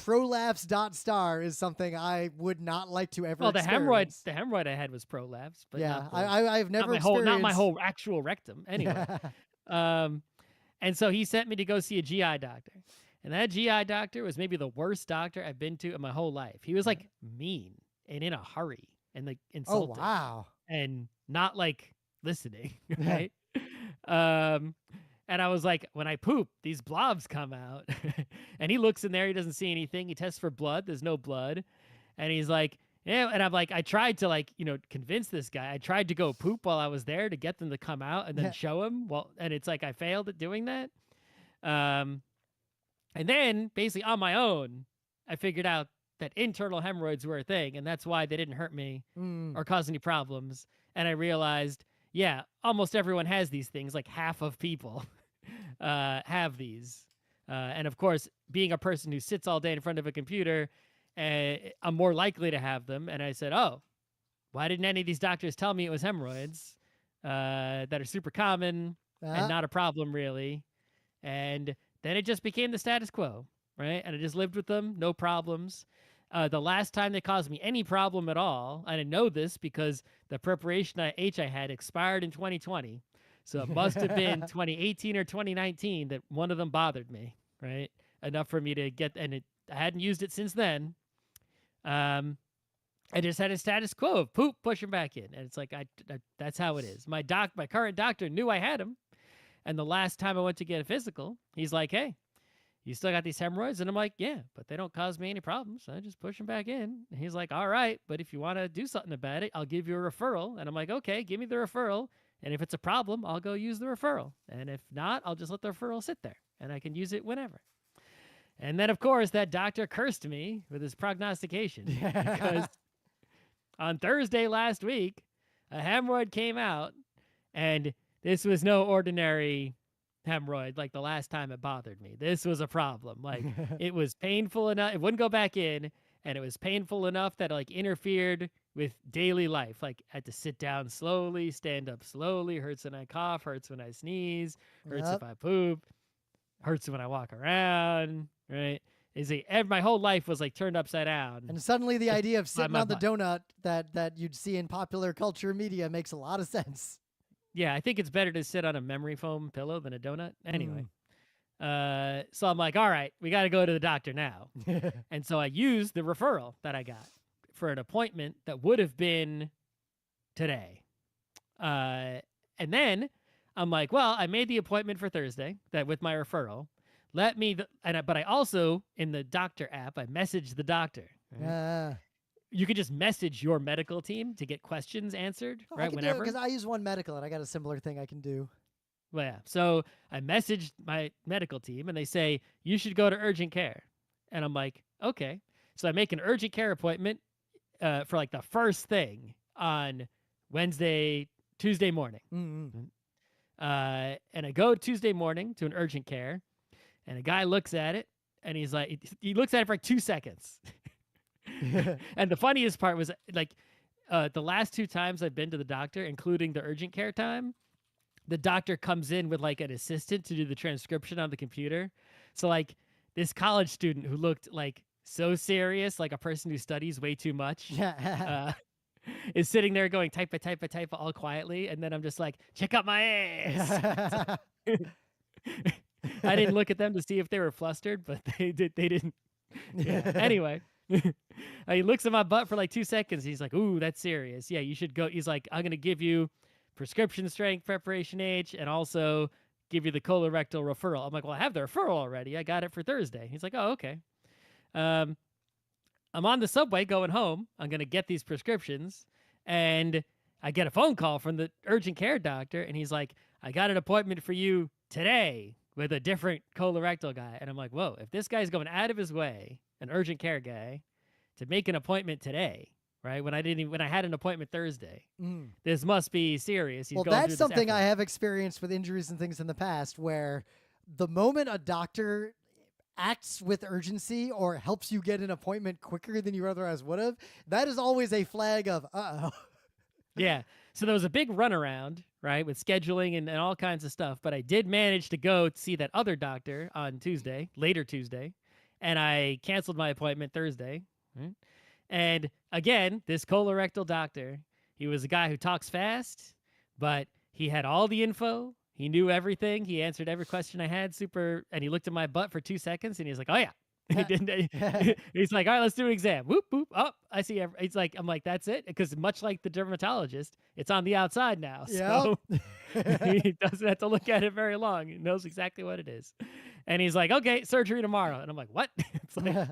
prolapse is something I would not like to ever experience. The hemorrhoid I had was prolapse. But yeah, I've never experienced... Not my whole actual rectum. Anyway. And so he sent me to go see a GI doctor. And that GI doctor was maybe the worst doctor I've been to in my whole life. He was like mean and in a hurry and like insulting. Oh, wow. And not like listening, right? And I was like, when I poop, these blobs come out. And he looks in there, he doesn't see anything. He tests for blood, there's no blood. And he's like, yeah, and I'm like, I tried to convince this guy. I tried to go poop while I was there to get them to come out and then show him. Well, and it's like I failed at doing that. And then basically on my own, I figured out that internal hemorrhoids were a thing, and that's why they didn't hurt me or cause any problems. And I realized, yeah, almost everyone has these things. Like half of people have these. And of course, being a person who sits all day in front of a computer, I'm more likely to have them. And I said, oh, why didn't any of these doctors tell me it was hemorrhoids that are super common and not a problem really? And then it just became the status quo, right? And I just lived with them, no problems. The last time they caused me any problem at all, I didn't know this because the Preparation H I had expired in 2020. So it must have been 2018 or 2019 that one of them bothered me, right? Enough for me to get, and I hadn't used it since then. I just had a status quo of poop, push him back in. And it's like, that's how it is. My current doctor knew I had him. And the last time I went to get a physical, he's like, hey, you still got these hemorrhoids? And I'm like, yeah, but they don't cause me any problems. So I just push them back in. And he's like, all right, but if you want to do something about it, I'll give you a referral. And I'm like, okay, give me the referral. And if it's a problem, I'll go use the referral. And if not, I'll just let the referral sit there and I can use it whenever. And then, of course, that doctor cursed me with his prognostication because on Thursday last week, a hemorrhoid came out, and this was no ordinary hemorrhoid like the last time it bothered me. This was a problem. Like, it was painful enough. It wouldn't go back in, and it was painful enough that it, like, interfered with daily life. Like, I had to sit down slowly, stand up slowly, hurts when I cough, hurts when I sneeze, hurts if I poop, hurts when I walk around, right? My whole life was like turned upside down. And suddenly the idea of sitting on the donut that you'd see in popular culture media makes a lot of sense. Yeah, I think it's better to sit on a memory foam pillow than a donut. Anyway, so I'm like, all right, we got to go to the doctor now. And so I used the referral that I got for an appointment that would have been today. And then I'm like, well, I made the appointment for Thursday with my referral. But I also, in the doctor app, I messaged the doctor. Right? You could just message your medical team to get questions answered, right? Whenever. Because I use One Medical, and I got a similar thing I can do. Well, yeah. So I messaged my medical team, and they say, you should go to urgent care. And I'm like, okay. So I make an urgent care appointment for like the first thing on Tuesday morning. And I go Tuesday morning to an urgent care, and a guy looks at it, and he's like, he looks at it for like 2 seconds. And the funniest part was like, the last 2 times I've been to the doctor, including the urgent care time, the doctor comes in with like an assistant to do the transcription on the computer. So like this college student who looked like so serious, like a person who studies way too much, is sitting there going type all quietly, and then I'm just like, check out my ass. I didn't look at them to see if they were flustered, but they didn't. Yeah. Anyway, he looks at my butt for like 2 seconds. He's like, ooh, that's serious. Yeah, you should go. He's like, I'm gonna give you prescription strength preparation H, and also give you the colorectal referral. I'm like, well, I have the referral already. I got it for Thursday. He's like, oh, okay. I'm on the subway going home. I'm going to get these prescriptions, and I get a phone call from the urgent care doctor, and he's like, I got an appointment for you today with a different colorectal guy. And I'm like, whoa, if this guy's going out of his way, an urgent care guy, to make an appointment today, right? When I had an appointment Thursday, this must be serious. Well, that's something I have experienced with injuries and things in the past, where the moment a doctor acts with urgency or helps you get an appointment quicker than you otherwise would have, that is always a flag of, uh-oh. Yeah. So there was a big runaround, right, with scheduling and all kinds of stuff. But I did manage to go see that other doctor on later Tuesday, and I canceled my appointment Thursday. Right? And again, this colorectal doctor, he was a guy who talks fast, but he had all the info. He knew everything. He answered every question I had and he looked at my butt for 2 seconds, and he was like, oh, yeah. He's like, all right, let's do an exam. Whoop, whoop. Oh, I see. I'm like, that's it. Because much like the dermatologist, it's on the outside now. So he doesn't have to look at it very long. He knows exactly what it is. And he's like, okay, surgery tomorrow. And I'm like, what? It's like,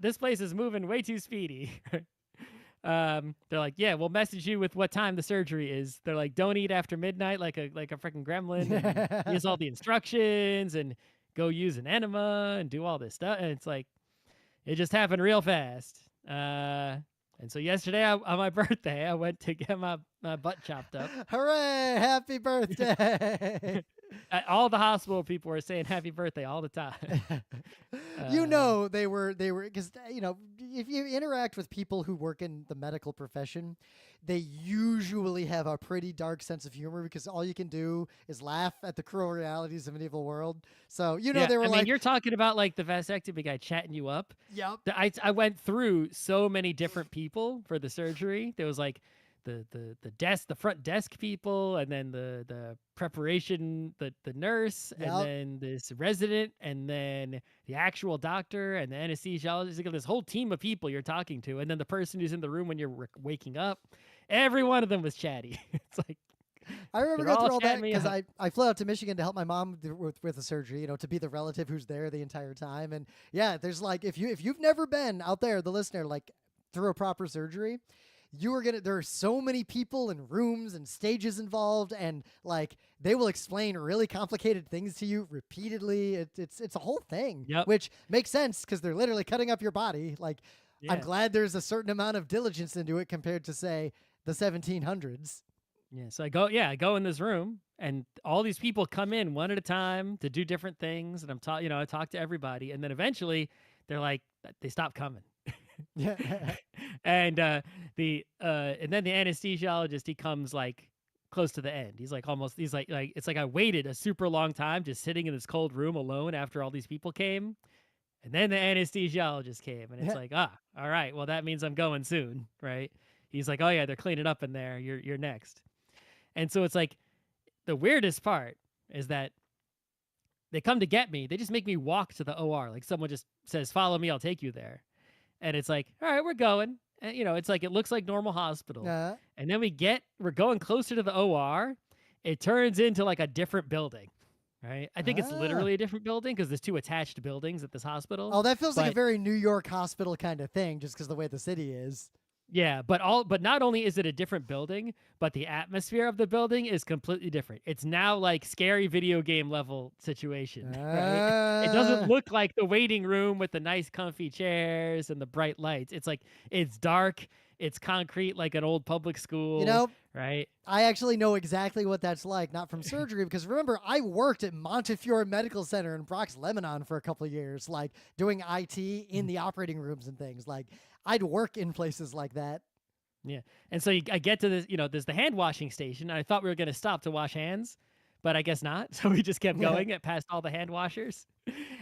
this place is moving way too speedy. They're like, yeah, we'll message you with what time the surgery is. They're like, don't eat after midnight like a freaking gremlin. And here's all the instructions, and go use an enema and do all this stuff. And it's like, it just happened real fast. And so yesterday on my birthday, I went to get my butt chopped up. Hooray! Happy birthday! All the hospital people were saying happy birthday all the time. They were because if you interact with people who work in the medical profession, they usually have a pretty dark sense of humor, because all you can do is laugh at the cruel realities of an evil world. So they were like, you're talking about like the vasectomy guy chatting you up. Yep. I went through so many different people for the surgery. There was like the front desk people, and then the preparation, the nurse, Yep. and then this resident, and then the actual doctor, and the anesthesiologist. You got this whole team of people you're talking to, and then the person who's in the room when you're waking up. Every one of them was chatty. It's like, I remember going through all that because I flew out to Michigan to help my mom with the surgery, to be the relative who's there the entire time. And yeah, there's like, if you've never been out there, the listener, like through a proper surgery, there are so many people and rooms and stages involved, and like they will explain really complicated things to you repeatedly. It's a whole thing, Yep. which makes sense because they're literally cutting up your body. Like, I'm Yeah. glad there's a certain amount of diligence into it compared to, say, the 1700s. Yeah. So I go in this room, and all these people come in one at a time to do different things, and I talk to everybody, and then eventually they're like, they stop coming. Yeah. And and then the anesthesiologist, he comes like close to the end. He's like it's like I waited a super long time just sitting in this cold room alone after all these people came. And then the anesthesiologist came, and it's like, all right, well, that means I'm going soon, right? He's like, oh yeah, they're cleaning up in there. You're next. And so it's like the weirdest part is that they come to get me. They just make me walk to the OR. Like someone just says, follow me, I'll take you there. And it's like, all right, we're going. And, it's like, it looks like normal hospital. And then we're going closer to the OR. It turns into like a different building, right? I think it's literally a different building because there's two attached buildings at this hospital. Oh, that feels like a very New York hospital kind of thing, just because the way the city is. Yeah, but not only is it a different building, but the atmosphere of the building is completely different. It's now like scary video game level situation, right? It doesn't look like the waiting room with the nice comfy chairs and the bright lights. It's like it's dark, it's concrete like an old public school, right? I actually know exactly what that's like, not from surgery, because remember, I worked at Montefiore Medical Center in Bronx, Lebanon for a couple of years, like doing IT in the operating rooms and things. Like, I'd work in places like that. Yeah. And so I get to this, there's the hand washing station. And I thought we were going to stop to wash hands, but I guess not. So we just kept going past all the hand washers,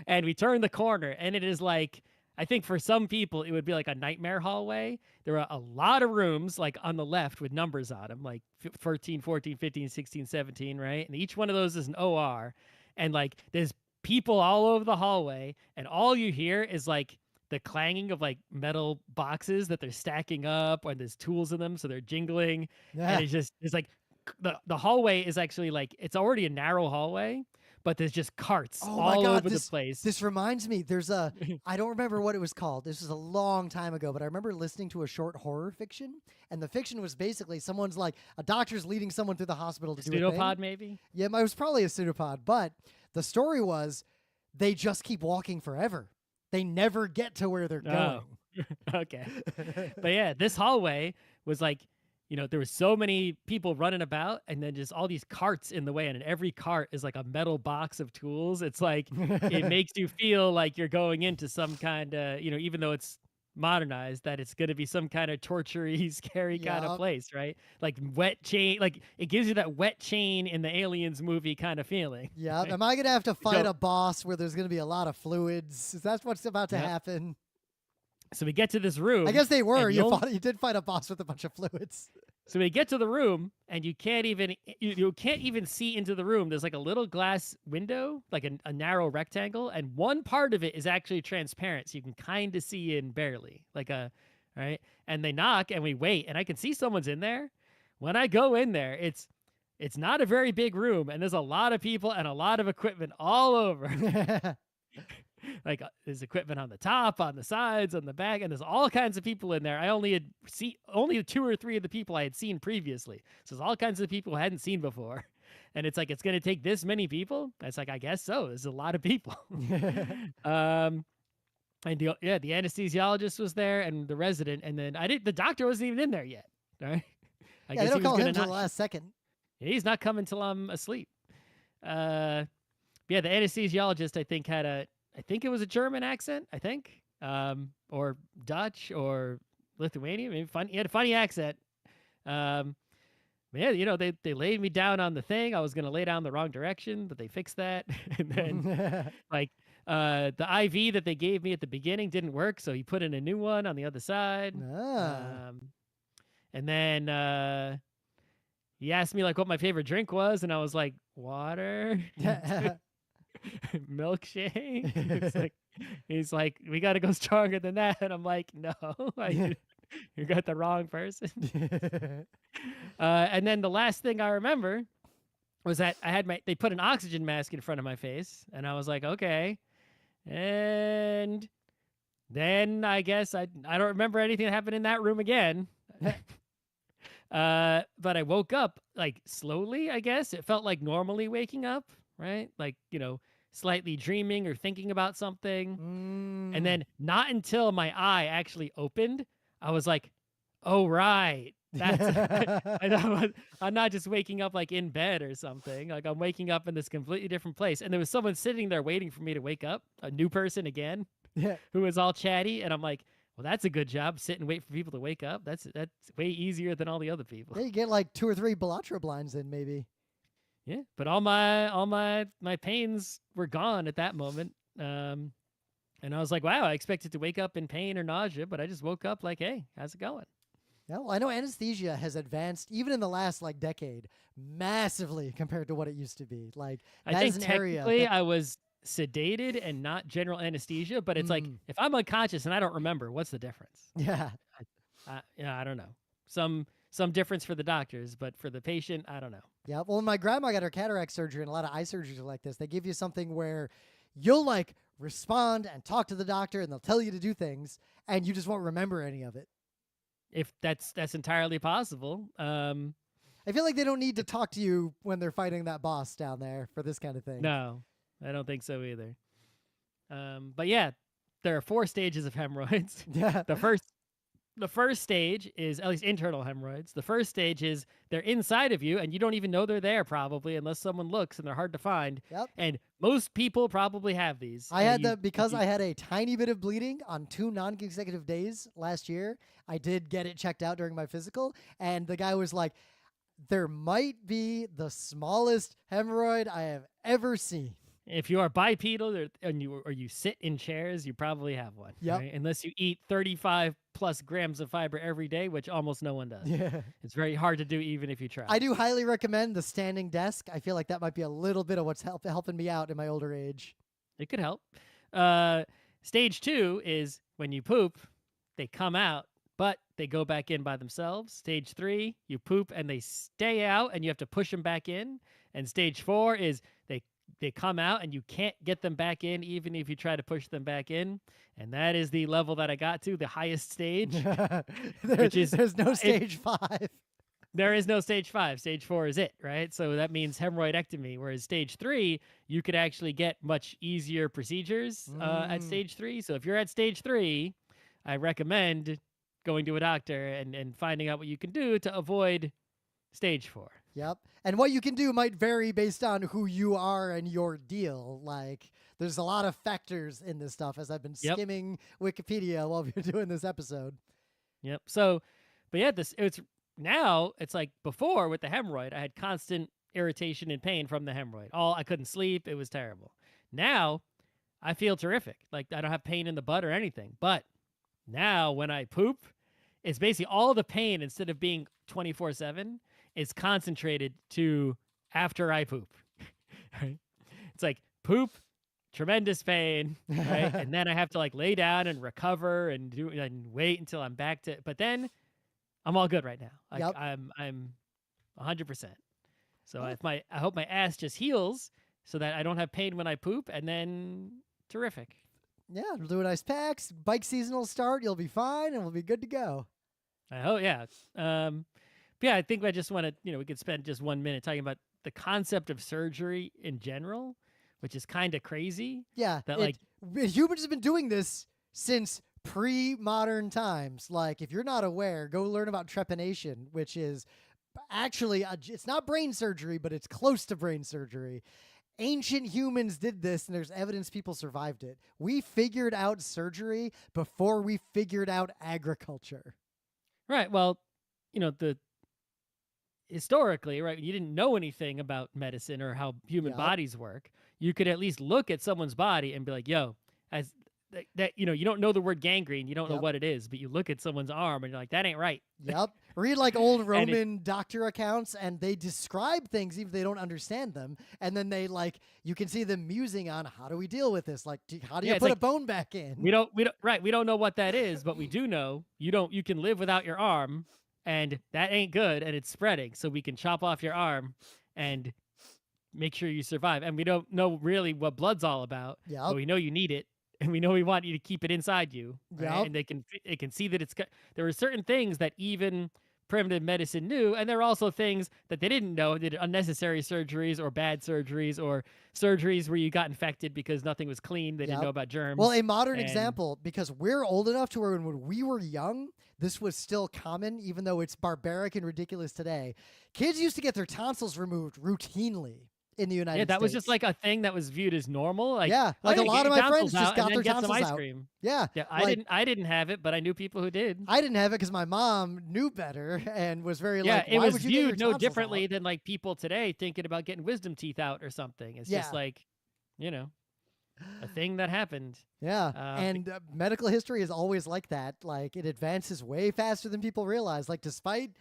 and we turned the corner, and it is like, I think for some people, it would be like a nightmare hallway. There are a lot of rooms like on the left with numbers on them, like 13, 14, 15, 16, 17, right? And each one of those is an OR. And like there's people all over the hallway, and all you hear is like the clanging of like metal boxes that they're stacking up, and there's tools in them, so they're jingling. And it's like the hallway is actually like, it's already a narrow hallway, but there's just carts all over the place. This reminds me, I don't remember what it was called. This was a long time ago, but I remember listening to a short horror fiction, and the fiction was basically someone's like, a doctor's leading someone through the hospital to do a thing. Pseudopod, maybe? Yeah, it was probably a pseudopod, but the story was they just keep walking forever. They never get to where they're going. Okay. But yeah, this hallway was like, there were so many people running about, and then just all these carts in the way. And in every cart is like a metal box of tools. It's like, it makes you feel like you're going into some kind of, even though it's modernized, that it's going to be some kind of torture-y, scary kind of place, right? Like wet chain, like it gives you that wet chain in the Aliens movie kind of feeling. Yeah. Am I going to have to fight a boss where there's going to be a lot of fluids? Is that what's about to happen? So we get to this room. I guess they were. You did fight a boss with a bunch of fluids. So we get to the room, and you can't even see into the room. There's like a little glass window, like a narrow rectangle, and one part of it is actually transparent, so you can kind of see in barely, right? And they knock, and we wait, and I can see someone's in there. When I go in there, it's not a very big room, and there's a lot of people and a lot of equipment all over. Like there's equipment on the top, on the sides, on the back, and there's all kinds of people in there. I only two or three of the people I had seen previously. So there's all kinds of people I hadn't seen before. And it's like, it's going to take this many people? It's like, I guess so. There's a lot of people. And the anesthesiologist was there, and the resident, and then the doctor wasn't even in there yet. Right? I guess they don't call him until the last second. He's not coming till I'm asleep. The anesthesiologist, I think, I think it was a German accent, or Dutch or Lithuanian. Maybe funny. He had a funny accent. They laid me down on the thing. I was going to lay down the wrong direction, but they fixed that. And then the IV that they gave me at the beginning didn't work, so he put in a new one on the other side. And then he asked me like what my favorite drink was, and I was like, water. Milkshake. He's like, we got to go stronger than that. And I'm like, no, you got the wrong person. And then the last thing I remember was that they put an oxygen mask in front of my face, and I was like, okay. And then I guess I don't remember anything that happened in that room again. But I woke up like slowly, I guess. It felt like normally waking up, right? Like, slightly dreaming or thinking about something. And Mm. then not until my eye actually opened, I was like, oh, right. That's I'm not just waking up like in bed or something. Like I'm waking up in this completely different place. And there was someone sitting there waiting for me to wake up, a new person again, Yeah. who was all chatty. And I'm like, well, that's a good job. Sit and wait for people to wake up. That's way easier than all the other people. Yeah, you get like 2 or 3 Balatro blinds in, maybe. Yeah, but all my pains were gone at that moment. And I was like, wow, I expected to wake up in pain or nausea, but I just woke up like, hey, how's it going? Yeah, well, I know anesthesia has advanced even in the last like decade massively compared to what it used to be. Like I that think is an area technically that I was sedated and not general anesthesia, but it's like mm, if I'm unconscious and I don't remember, what's the difference? yeah. Yeah, I don't know. Some difference for the doctors, but for the patient, I don't know. Yeah. Well, when my grandma got her cataract surgery and a lot of eye surgeries are like this, they give you something where you'll like respond and talk to the doctor and they'll tell you to do things and you just won't remember any of it. If that's entirely possible. I feel like they don't need to talk to you when they're fighting that boss down there for this kind of thing. No, I don't think so either. But yeah, there are 4 stages of hemorrhoids. Yeah. The first stage is at least internal hemorrhoids. The first stage is they're inside of you and you don't even know they're there probably unless someone looks and they're hard to find. Yep. And most people probably have these. I had that because I had a tiny bit of bleeding on 2 non-consecutive days last year. I did get it checked out during my physical, and the guy was like, there might be the smallest hemorrhoid I have ever seen. If you are bipedal or you sit in chairs, you probably have one. Yep. Right? Unless you eat 35 plus grams of fiber every day, which almost no one does. Yeah. It's very hard to do even if you try. I do highly recommend the standing desk. I feel like that might be a little bit of what's helping me out in my older age. It could help. Stage 2 is when you poop, they come out, but they go back in by themselves. Stage 3, you poop and they stay out and you have to push them back in. And stage 4 is they come out and you can't get them back in even if you try to push them back in. And that is the level that I got to, the highest stage. There's no stage 5. There is no stage 5. Stage 4 is it, right? So that means hemorrhoidectomy, whereas stage 3, you could actually get much easier procedures at stage 3. So if you're at stage 3, I recommend going to a doctor and finding out what you can do to avoid stage 4. Yep. And what you can do might vary based on who you are and your deal. Like, there's a lot of factors in this stuff as I've been skimming Wikipedia while we're doing this episode. Yep. So, but yeah, it's like before with the hemorrhoid, I had constant irritation and pain from the hemorrhoid. I couldn't sleep. It was terrible. Now I feel terrific. Like I don't have pain in the butt or anything. But now when I poop, it's basically all the pain instead of being 24/7 is concentrated to after I poop. Right? It's like poop, tremendous pain, right? And then I have to like lay down and recover and wait until I'm back to. But then I'm all good right now. Like I'm 100%. So I hope my ass just heals so that I don't have pain when I poop, and then terrific. Yeah, we'll do a nice packs. Bike season will start. You'll be fine, and we'll be good to go. I hope, yeah. But yeah, I think I just want to, we could spend just 1 minute talking about the concept of surgery in general, which is kind of crazy. Yeah, that humans have been doing this since pre-modern times. Like, if you're not aware, go learn about trepanation, which is actually it's not brain surgery, but it's close to brain surgery. Ancient humans did this, and there's evidence people survived it. We figured out surgery before we figured out agriculture. Right. Well, historically, right, you didn't know anything about medicine or how human bodies work. You could at least look at someone's body and be like, yo, as that you don't know the word gangrene, you don't know what it is, but you look at someone's arm and you're like, that ain't right. Yep. Read like old Roman doctor accounts, and they describe things even if they don't understand them, and then they you can see them musing on how do we deal with this? Like, how do you put a bone back in? We don't know what that is, but we do know you can live without your arm, and that ain't good, and it's spreading, so we can chop off your arm and make sure you survive. And we don't know really what blood's all about, but we know you need it. and we know we want you to keep it inside you, right? Yep. And it can see that there are certain things that even primitive medicine knew, and there are also things that they didn't know, did unnecessary surgeries or bad surgeries or surgeries where you got infected because nothing was clean, they didn't know Yep. about Well, germs. a modern And example, because we're old enough to where when we were young, this was still common, even though it's barbaric and ridiculous today. Kids used to get their tonsils removed routinely in the yeah, United that was just States. like a thing that was viewed as normal. Like, Yeah, oh like a yeah, get lot of your my tonsils friends just out and got then their get some tonsils ice out. cream. Yeah, Yeah, like I didn't have it, but I knew people who did. I didn't have it because my mom knew better and was very Yeah, like, it "Why was would you get your viewed no tonsils differently out?" than like people today thinking about getting wisdom teeth out or something. It's just Yeah, like, you know, a thing that happened. yeah, Be- and medical history is always like that. Like it advances way faster than people realize. Like despite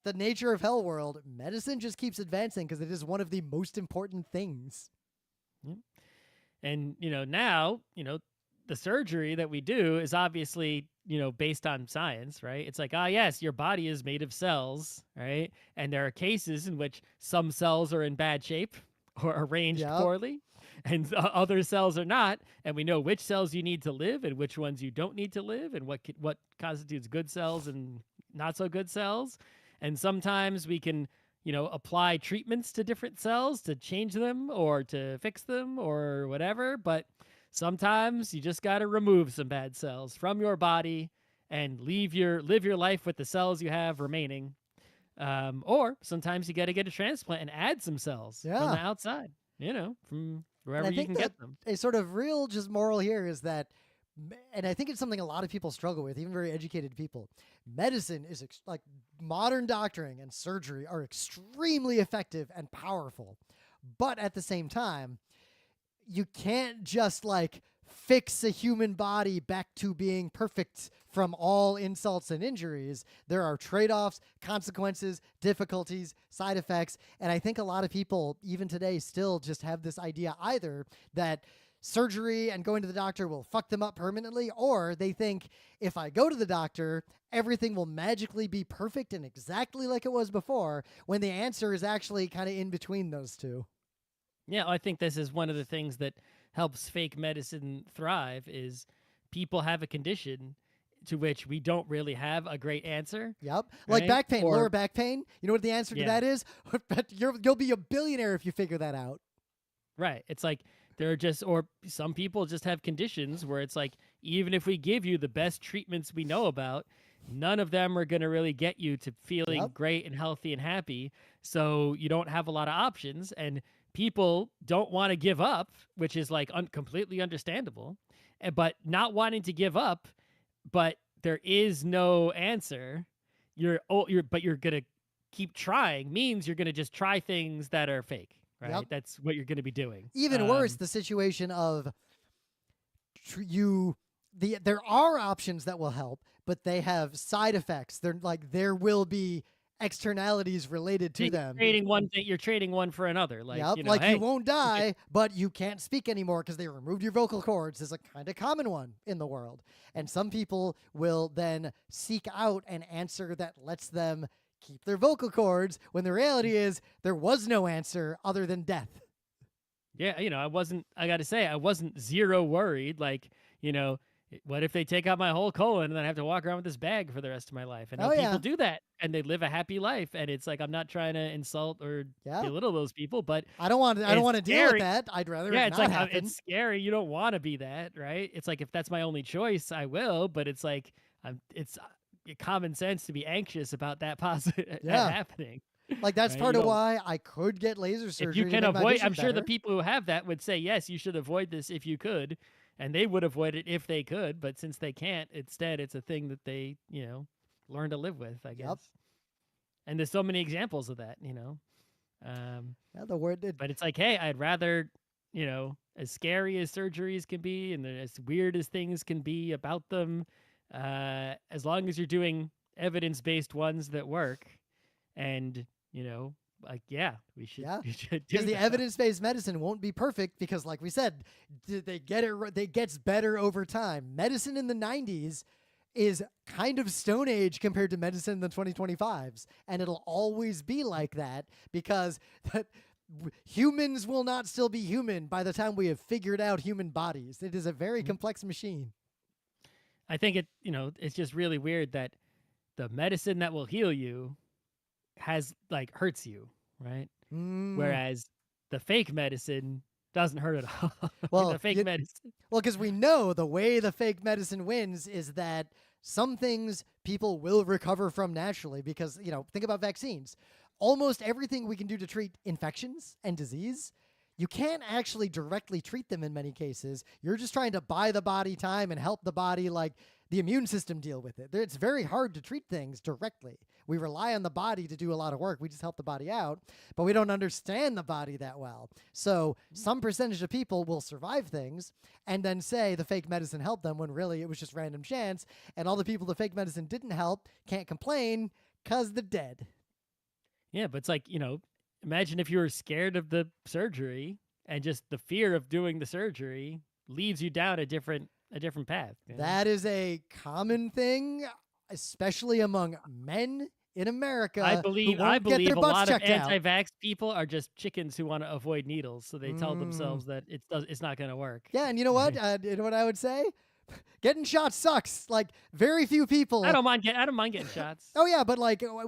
the nature of Hell World, medicine just keeps advancing because it is one of the most important things. yeah. And now, the surgery that we do is obviously, based on science, right? It's like, ah, yes, your body is made of cells, right? And there are cases in which some cells are in bad shape or arranged Yep. poorly, and other cells are not. And we know which cells you need to live and which ones you don't need to live, and what constitutes good cells and not so good cells. And sometimes we can apply treatments to different cells to change them or to fix them or whatever. But sometimes you just got to remove some bad cells from your body and live your life with the cells you have remaining. Or sometimes you got to get a transplant and add some cells from the Yeah. outside, from And wherever I you think can that get them. a sort of real just moral here is that, and I think it's something a lot of people struggle with, even very educated people. Medicine is like modern doctoring and surgery are extremely effective and powerful. But at the same time, you can't just like fix a human body back to being perfect from all insults and injuries. There are trade offs, consequences, difficulties, side effects. And I think a lot of people, even today, still just have this idea either that surgery and going to the doctor will fuck them up permanently, or they think if I go to the doctor, everything will magically be perfect and exactly like it was before, when the answer is actually kind of in between those two. Yeah, I think this is one of the things that helps fake medicine thrive is people have a condition to which we don't really have a great answer, Yep. Like right? back pain, lower Or back pain. You know what the answer to yeah, that is? But you'll be a billionaire if you figure that out. right. It's like there are just, or some people just have conditions where it's like, even if we give you the best treatments we know about, none of them are going to really get you to feeling Yep. great and healthy and happy. So you don't have a lot of options. And people don't want to give up, which is like completely understandable. But not wanting to give up, but there is no answer. But you're going to keep trying means you're going to just try things that are fake. Yep. Right, that's what you're going to be doing. Even worse, the situation of there are options that will help, but they have side effects. They're like there will be externalities related to them. You're trading one for another. Like, Yep, like you hey, won't die, but you can't speak anymore because they removed your vocal cords is a kind of common one in the world. And some people will then seek out an answer that lets them keep their vocal cords when the reality is there was no answer other than death. yeah, I got to say, I wasn't zero worried. Like, what if they take out my whole colon and then I have to walk around with this bag for the rest of my life? And Oh people yeah. do that and they live a happy life. And it's like, I'm not trying to insult or Yeah. belittle those people, but I don't want to deal with that. I'd rather yeah, it it's not like happen. it's scary. You don't want to be that, right? It's like if that's my only choice, I will. But it's like it's common sense to be anxious about that Yeah. happening. Like that's Right? part of why I could get laser If surgery you to can make my avoid, vision I'm sure the better. people who have that would say yes, you should avoid this if you could, and they would avoid it if they could. But since they can't, instead, it's a thing that they learn to live with, I guess. Yep. And there's so many examples of that, Yeah, the word did. But it's like, hey, I'd rather, as scary as surgeries can be and as weird as things can be about them, as long as you're doing evidence-based ones that work, and like, yeah, we should, Yeah. we should do Because the that. evidence-based medicine won't be perfect because, like we said, they get it. They gets better over time. Medicine in the '90s is kind of Stone Age compared to medicine in the 2025s, and it'll always be like that because humans will not still be human by the time we have figured out human bodies. It is a very complex machine. I think it's just really weird that the medicine that will heal you has hurts you, right? Whereas the fake medicine doesn't hurt at all. Well, the fake medicine. Well, because we know the way the fake medicine wins is that some things people will recover from naturally because, think about vaccines. Almost everything we can do to treat infections and disease, you can't actually directly treat them in many cases. You're just trying to buy the body time and help the body, the immune system, deal with it. It's very hard to treat things directly. We rely on the body to do a lot of work. We just help the body out, but we don't understand the body that well. So some percentage of people will survive things and then say the fake medicine helped them when really it was just random chance. And all the people the fake medicine didn't help can't complain because they're dead. Yeah, but it's imagine if you were scared of the surgery and just the fear of doing the surgery leads you down a different path. That is a common thing, especially among men in America. I believe a lot of anti-vax people are just chickens who want to avoid needles, so they tell themselves that it's not going to work. Yeah, and you know what? You know what I would say? Getting shots sucks. Very few people. I don't mind getting shots. Oh yeah, but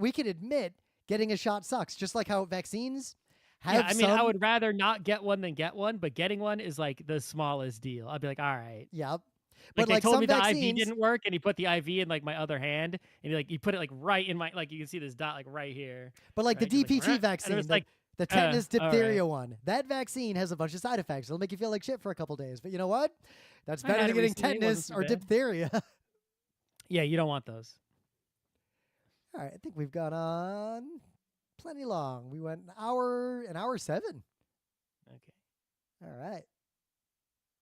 we can admit getting a shot sucks. Just like how vaccines have. Yeah, I would rather not get one than get one, but getting one is the smallest deal. I'd be like, all right. Yep. But they told me the IV didn't work, and he put the IV in my other hand, and he put it right in my you can see this dot right here. But right? the DPT vaccine, the tetanus diphtheria one, that vaccine has a bunch of side effects. It'll make you feel like shit for a couple days. But you know what? That's better than getting tetanus or diphtheria. Yeah, you don't want those. All right, I think we've gone on plenty long. We went an hour 7.